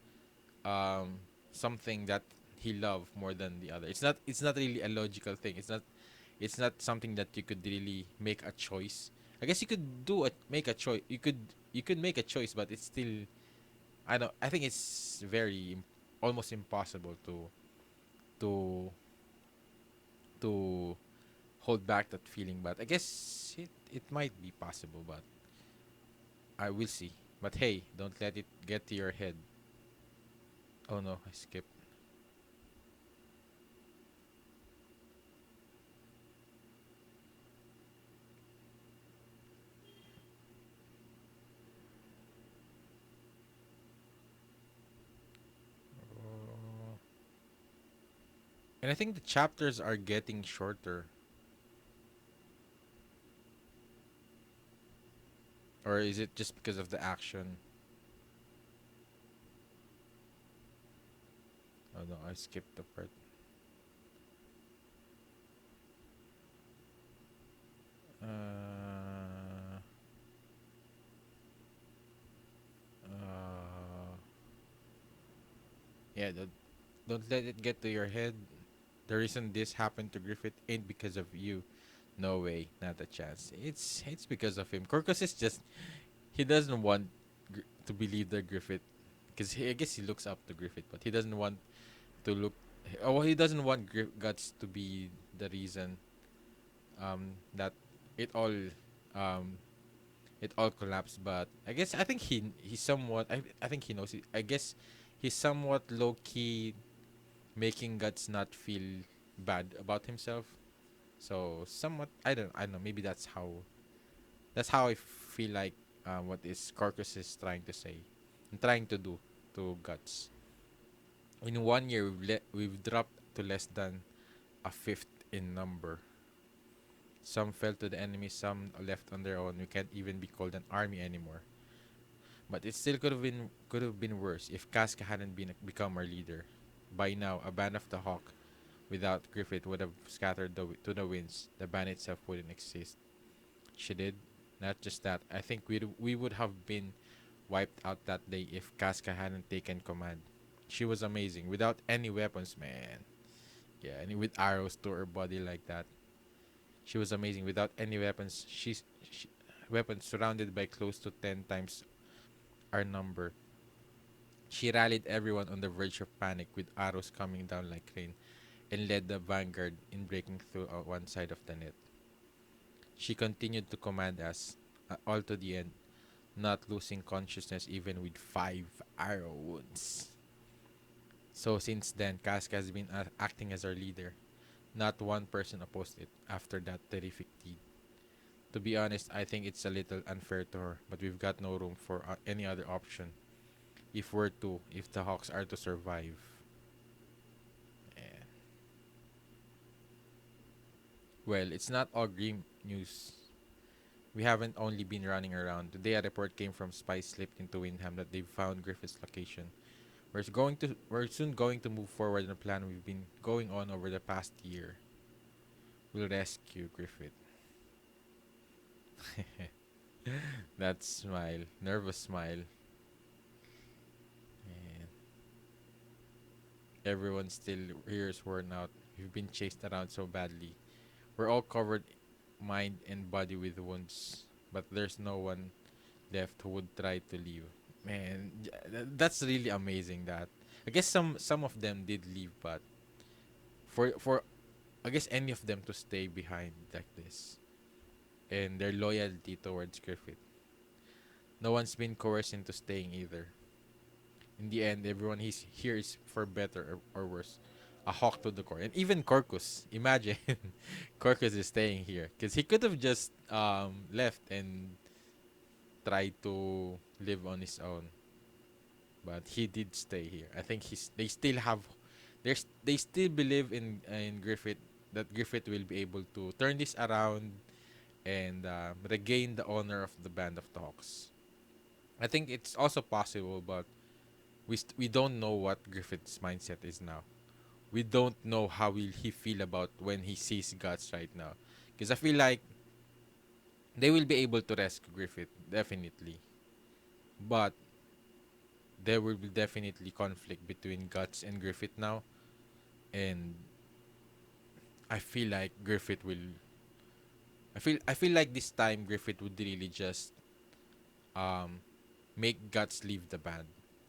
um, something that he loved more than the other. It's not really a logical thing. It's not something that you could really make a choice. I guess you could make a choice. You could make a choice, but it's still, I think it's almost impossible to to hold back that feeling. But I guess it might be possible, but I will see. But hey, don't let it get to your head. Oh no, I skipped. Oh. And I think the chapters are getting shorter. Or is it just because of the action? Oh no, I skipped the part. Uh, uh, yeah, don't let it get to your head. The reason this happened to Griffith ain't because of you. No way, not a chance. It's because of him. Corcus is just, he doesn't want to believe that Griffith, because I guess he looks up to Griffith, but he doesn't want to look. Oh, he doesn't want Guts to be the reason that it all um it all collapsed. But I think he's somewhat, I think he knows it. I guess he's somewhat low key making Guts not feel bad about himself. So somewhat, I don't know, maybe that's how I feel like what is Carcass is trying to say and trying to do to Guts. In 1 year, we've dropped to less than a fifth in number. Some fell to the enemy, some left on their own. We can't even be called an army anymore. But it still could have been worse if Casca hadn't become our leader. By now, a band of the Hawk without Griffith would have scattered to the winds. The band itself wouldn't exist. She did. Not just that. I think we would have been wiped out that day if Casca hadn't taken command. She was amazing without any weapons, man. Yeah, and with arrows to her body like that. She was amazing without any weapons. Weapons surrounded by close to 10 times our number. She rallied everyone on the verge of panic with arrows coming down like rain and led the vanguard in breaking through one side of the net. She continued to command us all to the end, not losing consciousness even with 5 arrow wounds. So since then, Casca has been acting as our leader. Not one person opposed it after that terrific deed. To be honest, I think it's a little unfair to her, but we've got no room for any other option. If the Hawks are to survive. Eh. Well, it's not all grim news. We haven't only been running around. Today, a report came from spies slipped into Windham that they've found Griffith's location. We're soon going to move forward on a plan we've been going on over the past year. We'll rescue Griffith. That smile, nervous smile. And everyone still here is worn out. We've been chased around so badly. We're all covered, mind and body, with wounds, but there's no one left who would try to leave. Man, that's really amazing. That I guess some of them did leave, but For I guess any of them to stay behind like this, and their loyalty towards Griffith. No one's been coerced into staying either. In the end, everyone he's here is for better or worse. A hawk to the core. And even Corcus, imagine Corcus is staying here. Because he could have just left and tried to live on his own. But he did stay here. I think they still have they still believe in Griffith, that Griffith will be able to turn this around and regain the honor of the Band of the Hawks. I think it's also possible, but we don't know what Griffith's mindset is now. We don't know how will he feel about when he sees Guts right now. Because I feel like they will be able to rescue Griffith, definitely. But there will be definitely conflict between Guts and Griffith now. And I feel like Griffith will I feel like this time Griffith would really just um make Guts leave the band.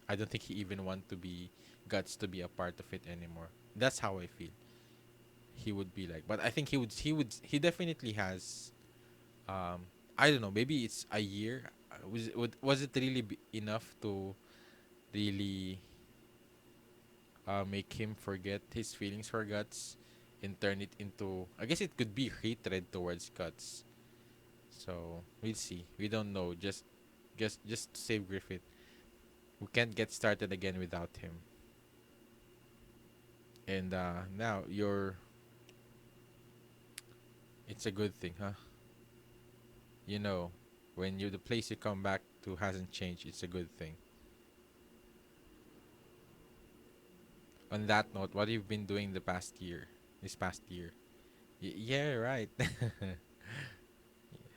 I don't think he even want to be Guts to be a part of it anymore. That's how I feel. He would be like, but I think he definitely has I don't know, maybe it's a year. Was it really enough to really make him forget his feelings for Guts and turn it into, I guess it could be hatred towards Guts. So we'll see. We don't know. Just to save Griffith. We can't get started again without him. And now you're. It's a good thing, huh? You know, when you the place you come back to hasn't changed, it's a good thing. On that note, what you've been doing the past year, this past year? Yeah, right.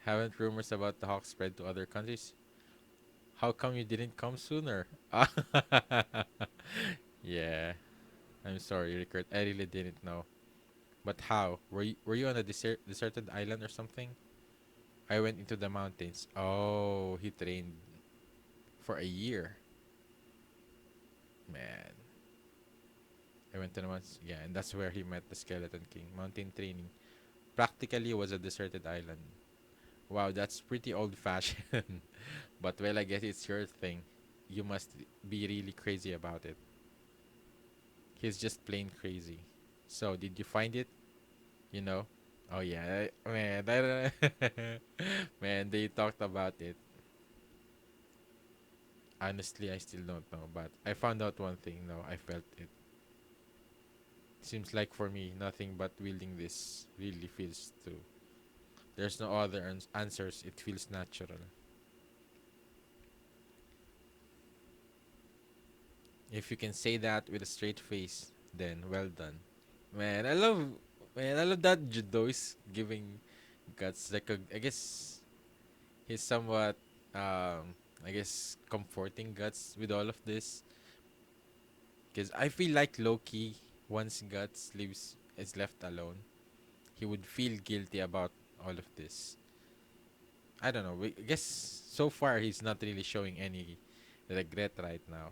Haven't rumors about the Hawks spread to other countries? How come you didn't come sooner? Yeah, I'm sorry, Rickard. I really didn't know. But how? Were you on a deserted island or something? I went into the mountains. Oh, he trained for a year. Man, I went to the mountains. Yeah, and that's where he met the Skeleton King. Mountain training practically was a deserted island. Wow, that's pretty old-fashioned. But well, I guess it's your thing. You must be really crazy about it. He's just plain crazy. So, did you find it? You know? Oh yeah, man, man, they talked about it. Honestly, I still don't know, but I found out one thing. No, I felt it. Seems like for me, nothing but wielding this really feels too. There's no other answers. It feels natural. If you can say that with a straight face, then well done. Man, I love that Judo is giving Guts like I guess he's somewhat I guess comforting Guts with all of this, because I feel like Loki, once Guts leaves is left alone, he would feel guilty about all of this. I don't know. I guess so far he's not really showing any regret right now.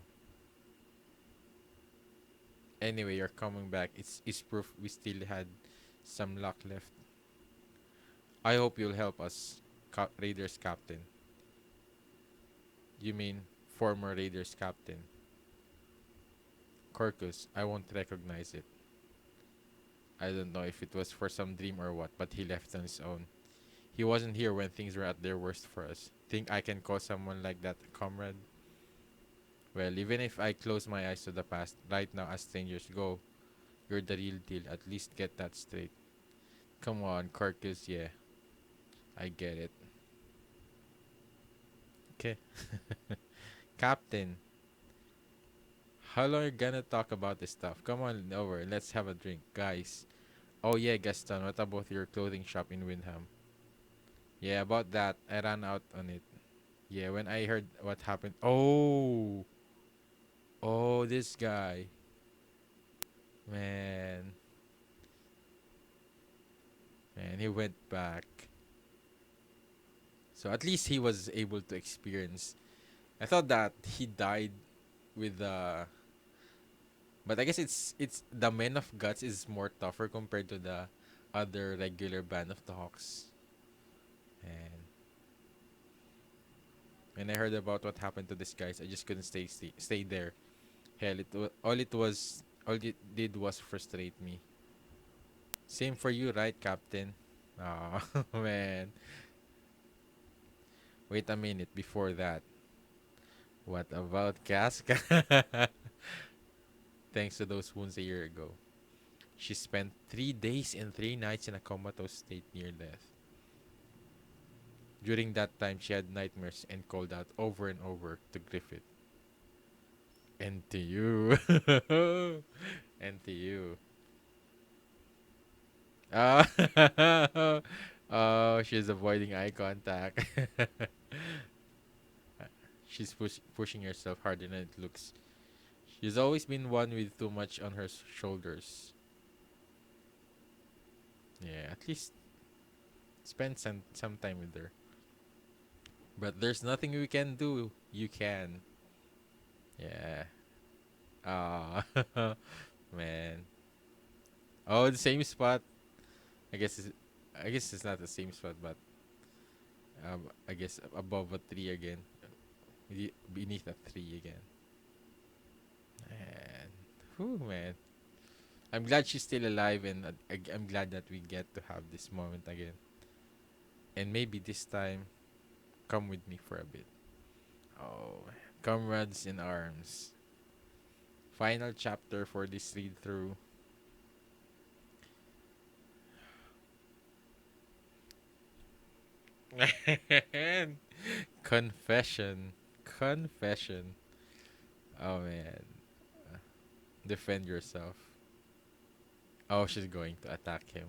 Anyway, you're coming back. It's proof we still had some luck left. I hope you'll help us, Raiders captain. You mean former Raiders captain? Corcus, I won't recognize it. I don't know if it was for some dream or what, but he left on his own. He wasn't here when things were at their worst for us. Think I can call someone like that a comrade? Well, even if I close my eyes to the past, right now as strangers go, you're the real deal. At least get that straight. Come on, Corcus, yeah. I get it. Okay. Captain, how long are you gonna talk about this stuff? Come on over, let's have a drink, guys. Oh yeah, Gaston, what about your clothing shop in Windham? Yeah, about that, I ran out on it. Yeah, when I heard what happened. Oh, oh, this guy, man, man, he went back. So at least he was able to experience. I thought that he died with But I guess it's the Men of Guts is more tougher compared to the other regular Band of the Hawks. And when I heard about what happened to these guys, I just couldn't stay there. Hell, all it did was frustrate me. Same for you, right, Captain? Oh man. Wait a minute before that. What about Casca? Thanks to those wounds a year ago. She spent 3 days and 3 nights in a comatose state near death. During that time, she had nightmares and called out over and over to Griffith. And to you. And to you. Ah, oh, she's avoiding eye contact. She's pushing herself harder than it looks. She's always been one with too much on her shoulders. Yeah, at least spend some time with her. But there's nothing we can do. You can. Yeah. Ah, man. Oh, the same spot. I guess it's, I guess it's not the same spot, but I guess above a tree again, beneath a tree again. And, whew, man. I'm glad she's still alive, and I'm glad that we get to have this moment again. And maybe this time, come with me for a bit. Oh, comrades in arms. Final chapter for this read through. Confession. Confession. Oh man. Defend yourself. Oh, she's going to attack him.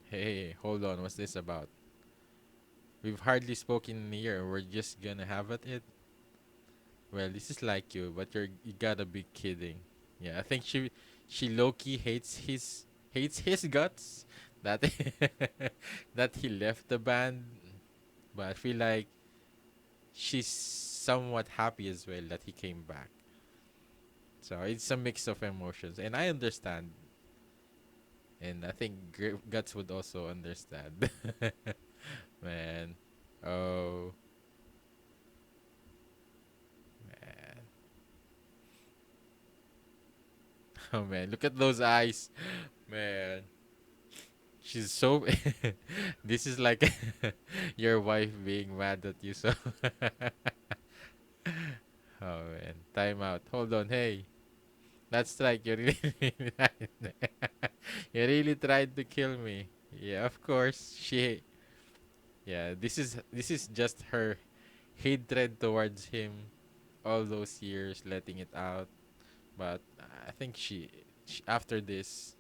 Hey, hold on. What's this about? We've hardly spoken in a year. We're just gonna have at it. Well, this is like you, but you gotta be kidding. Yeah, I think she low key hates his guts that that he left the band. But I feel like she's somewhat happy as well that he came back. So it's a mix of emotions, and I understand, and I think Guts would also understand. Man, oh man, oh man, look at those eyes, man. She's so. This is like your wife being mad at you. So, oh man, time out. Hold on, hey, that's like you really, you really tried to kill me. Yeah, of course. Yeah, this is just her hatred towards him all those years, letting it out. But I think she after this,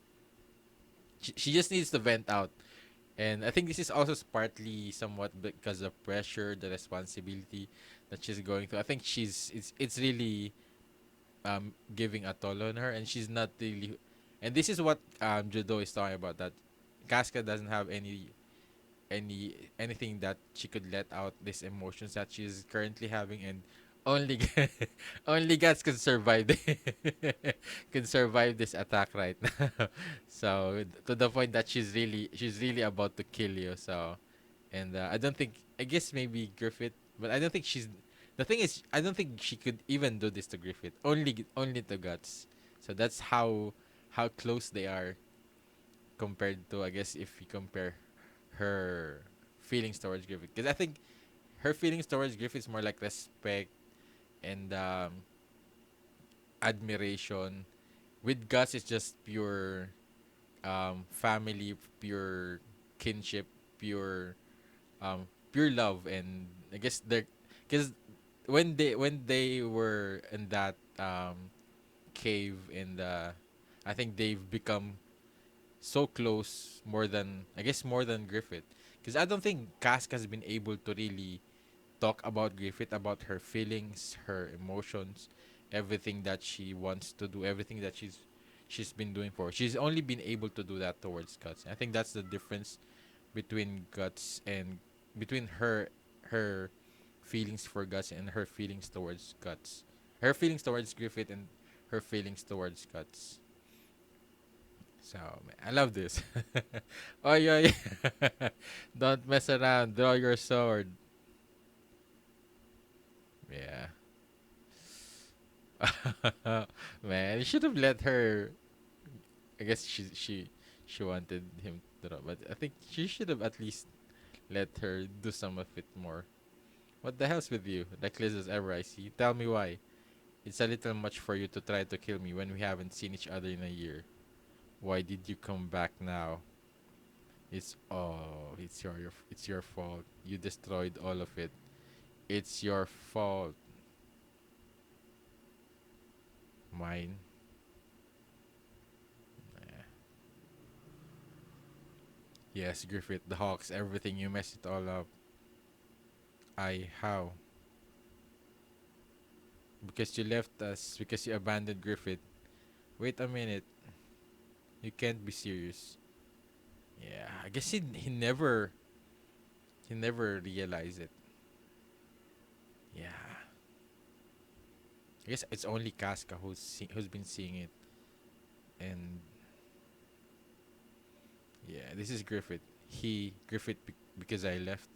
she just needs to vent out. And I think this is also partly somewhat because of pressure, the responsibility that she's going through. I think it's really giving a toll on her, and she's not really. And this is what Judo is talking about, that Casca doesn't have anything that she could let out these emotions that she's currently having, and only only Guts can survive can survive this attack right now. So to the point that she's really about to kill you. So, and I don't think, I guess maybe Griffith, but I don't think she's. The thing is, I don't think she could even do this to Griffith. Only to Guts. So that's how close they are compared to, I guess, if you compare her feelings towards Griffith, because I think her feelings towards Griffith is more like respect and admiration. With Gus, it's just pure family, pure kinship, pure love, and I guess they're, because when they were in that cave in the, I think they've become so close, more than, I guess, more than Griffith, because I don't think Casca has been able to really talk about Griffith, about her feelings, her emotions, everything that she wants to do, everything that she's been doing for her. She's only been able to do that towards Guts. I think that's the difference between Guts and between her feelings for Guts and her feelings towards Guts. Her feelings towards Griffith and her feelings towards Guts. So man, I love this. Oh yeah, yeah. Don't mess around. Draw your sword. Yeah. Man, you should have let her. I guess she wanted him to draw, but I think she should have at least let her do some of it more. What the hell's with you? Reckless as ever, I see. Tell me why. It's a little much for you to try to kill me when we haven't seen each other in a year. Why did you come back now? It's your fault. You destroyed all of it. It's your fault. Mine. Eh. Yes, Griffith, the Hawks, everything. You messed it all up. How? Because you left us. Because you abandoned Griffith. Wait a minute. You can't be serious. Yeah, I guess he never realized it. Yeah, I guess it's only Casca who's been seeing it, and yeah, this is Griffith. Because I left.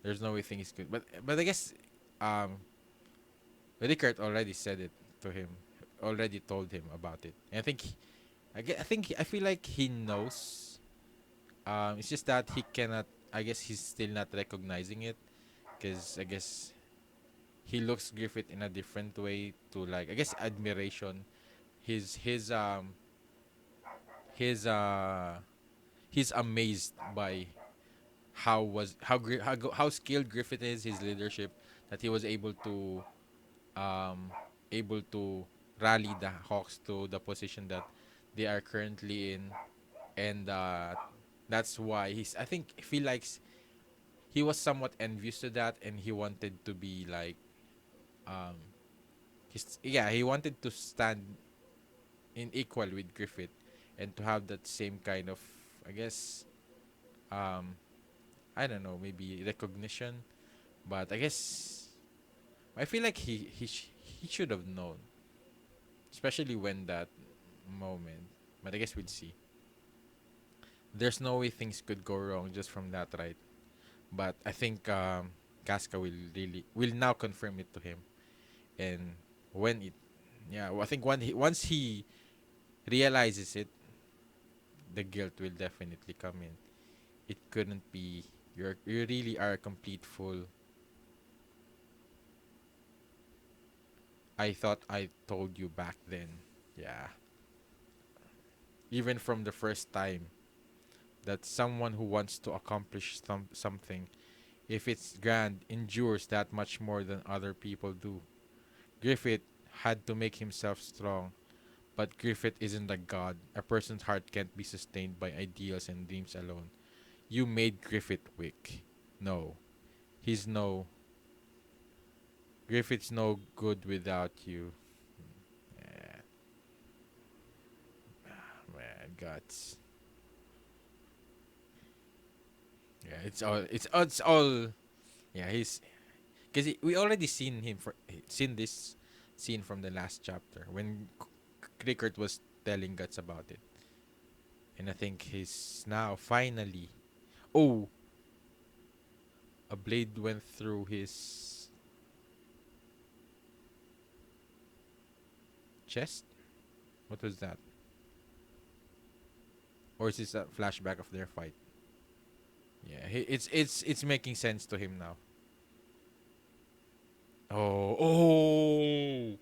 There's no way things could. But I guess um Rickard already said it to him, already told him about it. And I feel like he knows. It's just that he cannot. I guess he's still not recognizing it, because I guess he looks Griffith in a different way to, like, I guess, admiration. His his um his he's amazed by how skilled Griffith is, his leadership, that he was um able to rally the Hawks to the position that they are currently in. And that's why he's I think he likes he was somewhat envious to that, and he wanted to be like, um he wanted to stand in equal with Griffith, and to have that same kind of, I guess, um I don't know, maybe recognition. But I guess I feel like he should have known, especially when that moment. But I guess we'll see. There's no way things could go wrong just from that, right? But I think Casca will now confirm it to him. And when it yeah, well, I think once he realizes it, the guilt will definitely come in. It couldn't be, you really are a complete fool. I thought I told you back then. Yeah. Even from the first time, that someone who wants to accomplish something, if it's grand, endures that much more than other people do. Griffith had to make himself strong, but Griffith isn't a god. A person's heart can't be sustained by ideals and dreams alone. You made Griffith weak. No. He's no Griffith's no good without you. Yeah, man, guts. Yeah, it's all. Yeah, he's because we already seen this scene from the last chapter when Cricket was telling Guts about it, and I think he's now finally. Oh, a blade went through his chest. What was that? Or is this a flashback of their fight? Yeah, it's making sense to him now. Oh,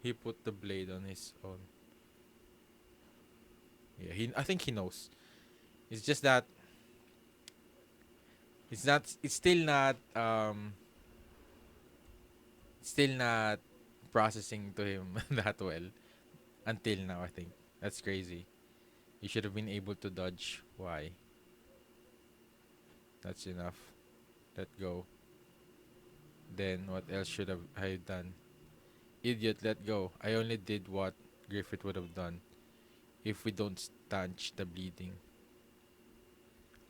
he put the blade on his own. Yeah, I think he knows. It's just that it's still not processing to him that well until now, I think. That's crazy. You should have been able to dodge. Why? That's enough. Let go. Then what else should have I done? Idiot, let go. I only did what Griffith would have done. If we don't stanch the bleeding,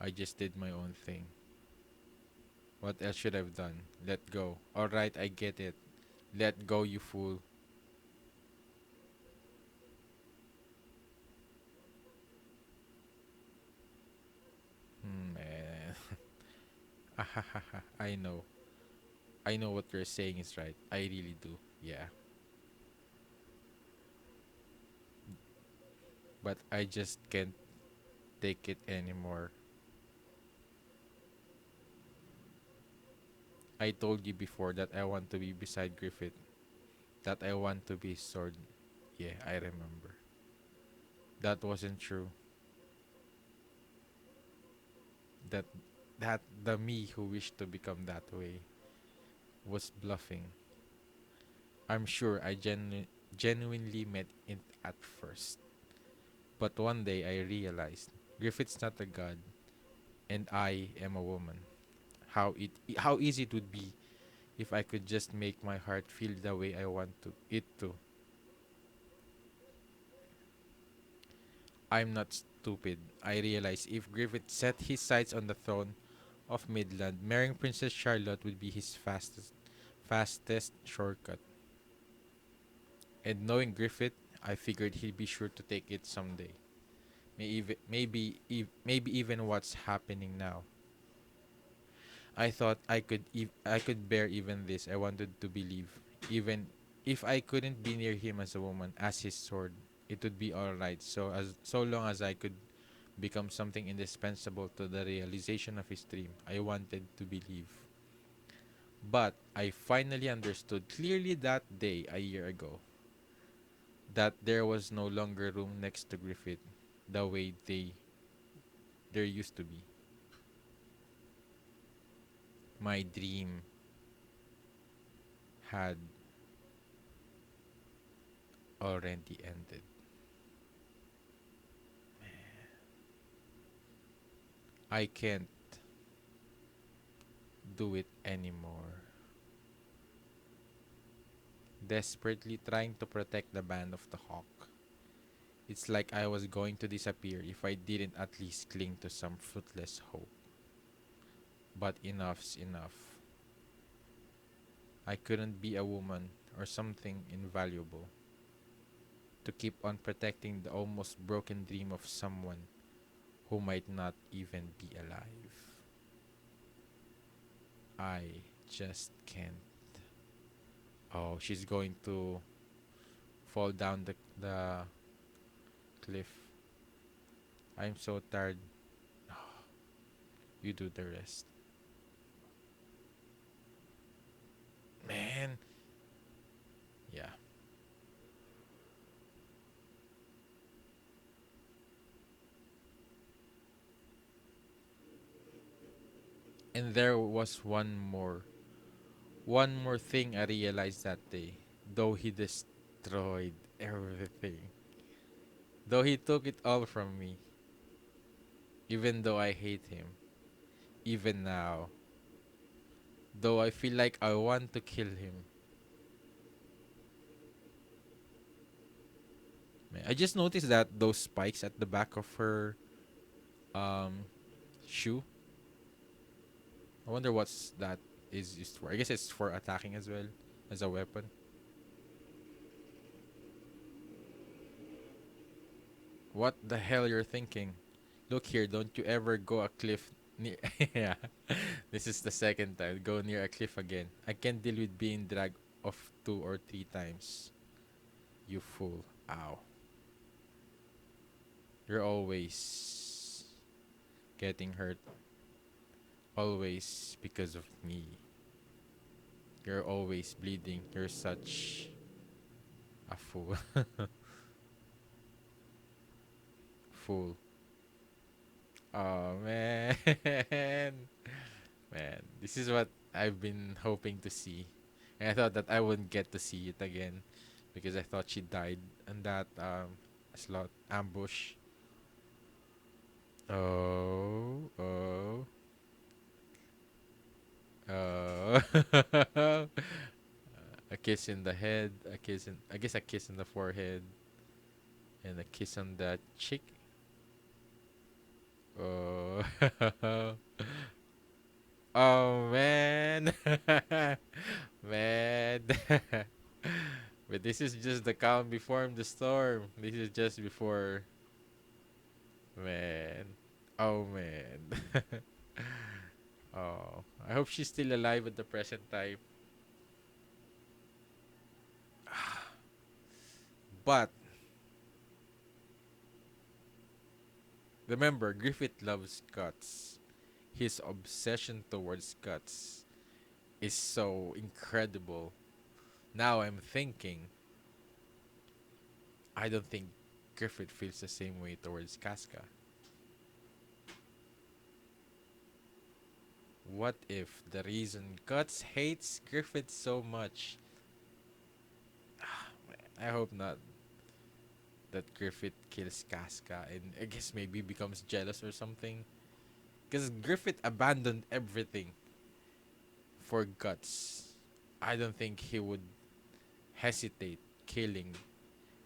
I just did my own thing. What else should I've done? Let go. Alright, I get it. Let go, you fool. Man. I know. I know what you're saying is right. I really do. Yeah. But I just can't take it anymore. I told you before that I want to be beside Griffith. That I want to be his sword. Yeah, I remember. That wasn't true. That that the me who wished to become that way was bluffing. I'm sure I genuinely meant it at first. But one day I realized Griffith's not a god and I am a woman. How easy it would be if I could just make my heart feel the way I want to it to. I'm not stupid. I realize if Griffith set his sights on the throne of Midland, marrying Princess Charlotte would be his fastest shortcut. And knowing Griffith, I figured he'd be sure to take it someday. Maybe even what's happening now. I thought I could bear even this. I wanted to believe, even if I couldn't be near him as a woman, as his sword, it would be all right. So long as I could become something indispensable to the realization of his dream, I wanted to believe. But I finally understood clearly that day a year ago that there was no longer room next to Griffith the way there used to be. My dream had already ended. I can't do it anymore. Desperately trying to protect the band of the hawk. It's like I was going to disappear if I didn't at least cling to some fruitless hope. But enough's enough. I couldn't be a woman or something invaluable to keep on protecting the almost broken dream of someone who might not even be alive. I just can't. Oh, she's going to fall down the cliff. I'm so tired. You do the rest. Man. Yeah. And there was one more thing I realized that day. Though he destroyed everything. Though he took it all from me. Even though I hate him. Even now. Though I feel like I want to kill him. Man, I just noticed that those spikes at the back of her um shoe. I wonder what's that is used for. I guess it's for attacking as well as a weapon. What the hell you're thinking? Look here, don't you ever go a cliff near yeah. This is the second time. Go near a cliff again. I can't deal with being dragged off 2 or 3 times. You fool. Ow. You're always getting hurt. Always because of me. You're always bleeding. You're such a fool. Fool. Oh man. Man, this is what I've been hoping to see. And I thought that I wouldn't get to see it again because I thought she died in that slot ambush. Oh, oh, oh. A kiss in the head, a kiss in I guess a kiss in the forehead, and a kiss on the cheek. Oh. Oh man. Man. But this is just the calm before the storm. This is just before, man. Oh man. Oh, I hope she's still alive at the present time. But remember, Griffith loves guts. His obsession towards guts is so incredible. Now I'm thinking, I don't think Griffith feels the same way towards Casca. What if the reason Guts hates Griffith so much? I hope not that Griffith kills Casca and I guess maybe becomes jealous or something. Because Griffith abandoned everything for Guts. I don't think he would hesitate killing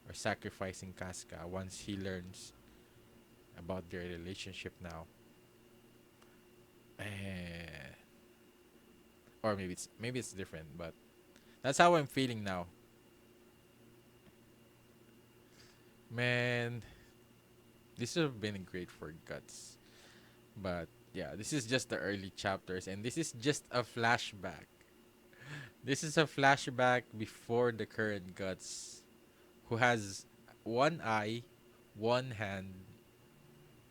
or sacrificing Casca once he learns about their relationship now. Eh, or maybe it's different, but that's how I'm feeling now. Man, this would have been great for Guts. But yeah, this is just the early chapters and this is just a flashback. This is a flashback before the current Guts who has one eye, one hand,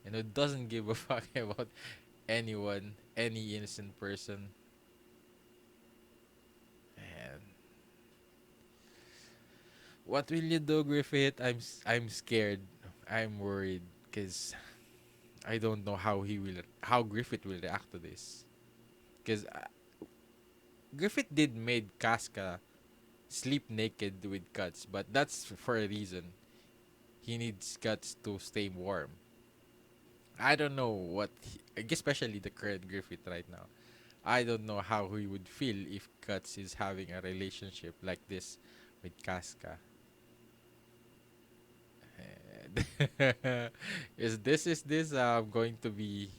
and who doesn't give a fuck about anyone, any innocent person. And what will you do, Griffith? I'm scared. I'm worried because I don't know how Griffith will react to this. Because Griffith did made Casca sleep naked with Guts, but that's for a reason. He needs Guts to stay warm. I don't know especially the current Griffith right now. I don't know how he would feel if Guts is having a relationship like this with Casca. And is this going to be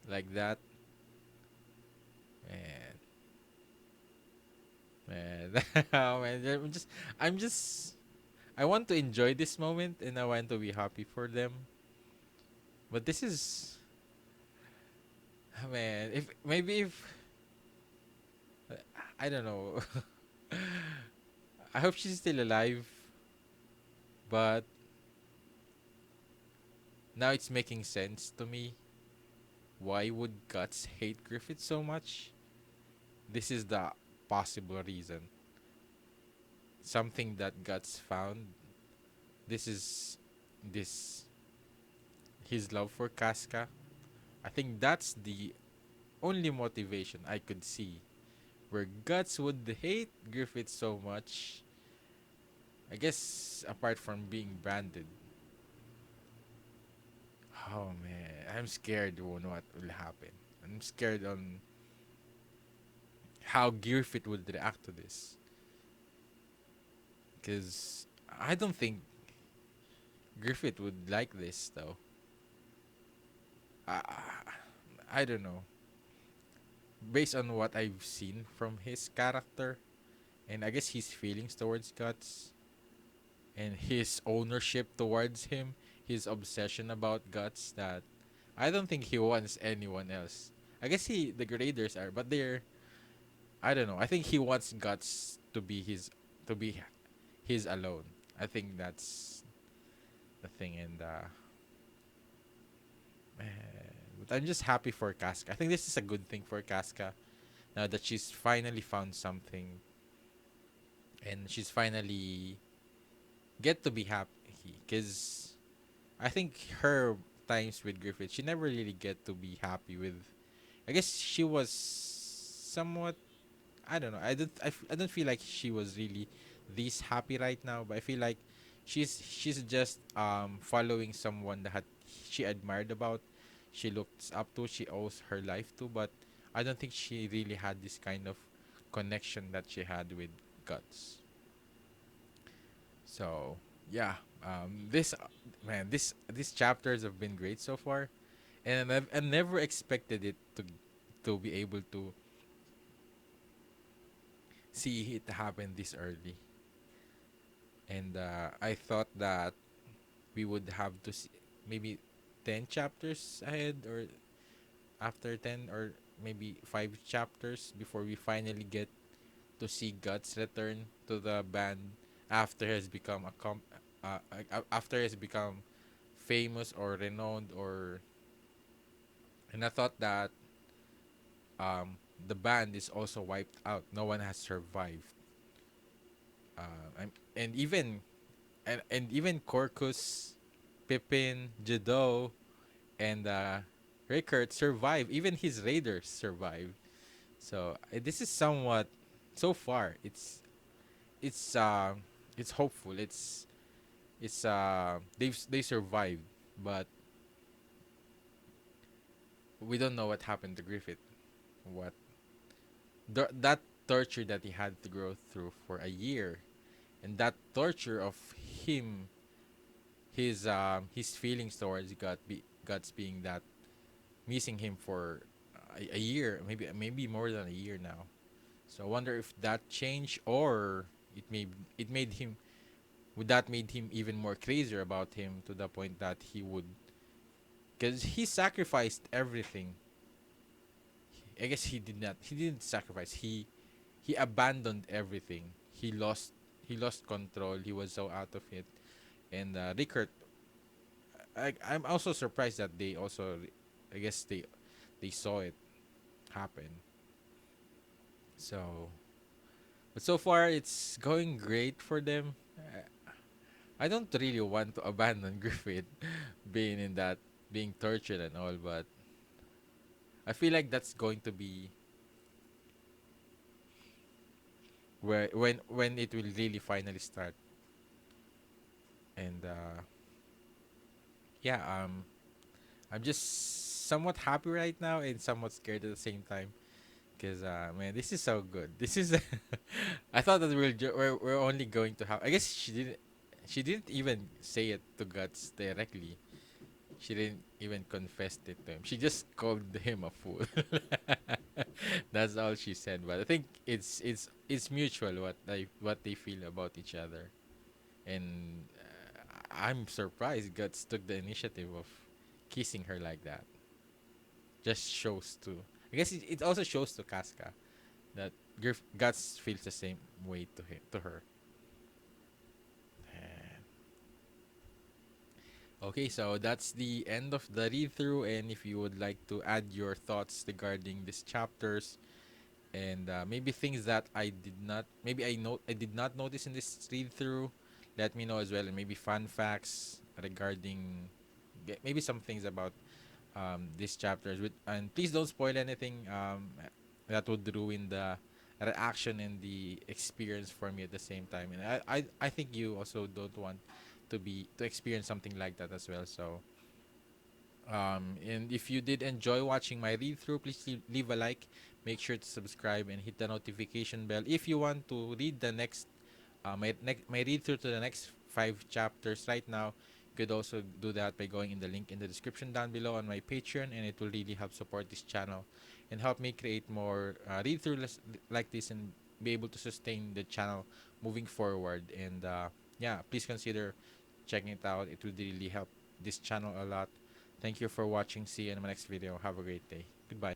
like that? Man, man, oh, man, I'm just I want to enjoy this moment and I want to be happy for them. But this is man, if maybe if I don't know. I hope she's still alive, but now it's making sense to me. Why would Guts hate Griffith so much? This is the possible reason. Something that Guts found. This is this his love for Casca. I think that's the only motivation I could see where Guts would hate Griffith so much. I guess apart from being branded. Oh man, I'm scared on what will happen. I'm scared on how Griffith would react to this. Because I don't think Griffith would like this though. I, I don't know. Based on what I've seen from his character, and I guess his feelings towards Guts, and his ownership towards him, his obsession about Guts, that I don't think he wants anyone else. I guess the graders are, but they're I don't know. I think he wants Guts to be his alone. I think that's the thing, and but I'm just happy for Casca. I think this is a good thing for Casca now that she's finally found something and she's finally get to be happy because I think her times with Griffith, she never really get to be happy with. I guess she was somewhat. I don't know. I don't feel like she was really this happy right now, but I feel like she's just following someone that she admired about, she looks up to, she owes her life to, but I don't think she really had this kind of connection that she had with Guts. So yeah, this man, these chapters have been great so far, and I never expected it to be able to see it happen this early. And I thought that we would have to see maybe. 10 chapters ahead, or after 10, or maybe 5 chapters before we finally get to see Guts return to the band after he has become after he has become famous or renowned, or and I thought that the band is also wiped out. No one has survived. And even even Corcus, Pippin, Jado, and Rickert survive. Even his raiders survive. So this is somewhat, so far it's hopeful. It's they survived, but we don't know what happened to Griffith. What that torture that he had to go through for a year, and that torture of him, his feelings towards Guts being that missing him for a year, maybe more than a year now. So I wonder if that changed, or it made him would that made him even more crazier about him, to the point that he would, because he sacrificed everything. I guess he didn't sacrifice. He abandoned everything. He lost control. He was so out of it. And Rickert, I'm also surprised that they also, I guess they saw it happen. So, but so far it's going great for them. I don't really want to abandon Griffith being in that, being tortured and all, but I feel like that's going to be where when it will really finally start. And yeah, I'm just somewhat happy right now and somewhat scared at the same time, because man, this is so good. This is I thought that we're only going to have, I guess she didn't even say it to Guts directly. She didn't even confess it to him. She just called him a fool. That's all she said. But I think it's mutual what they feel about each other, and I'm surprised Guts took the initiative of kissing her like that. Just shows to, I guess it also shows to Casca that Guts feels the same way to her. Okay, so that's the end of the read through. And if you would like to add your thoughts regarding these chapters, and maybe things that I did not notice in this read through, let me know as well. And maybe fun facts regarding, maybe some things about these chapters. And please don't spoil anything that would ruin the reaction and the experience for me at the same time. And I think you also don't want to experience something like that as well. So and if you did enjoy watching my read through, please leave a like, make sure to subscribe and hit the notification bell if you want to read the next my read through to the next 5 chapters right now. You could also do that by going in the link in the description down below on my Patreon, and it will really help support this channel and help me create more read through like this, and be able to sustain the channel moving forward. And yeah, please consider checking it out. It would really help this channel a lot. Thank you for watching. See you in my next video. Have a great day. Goodbye.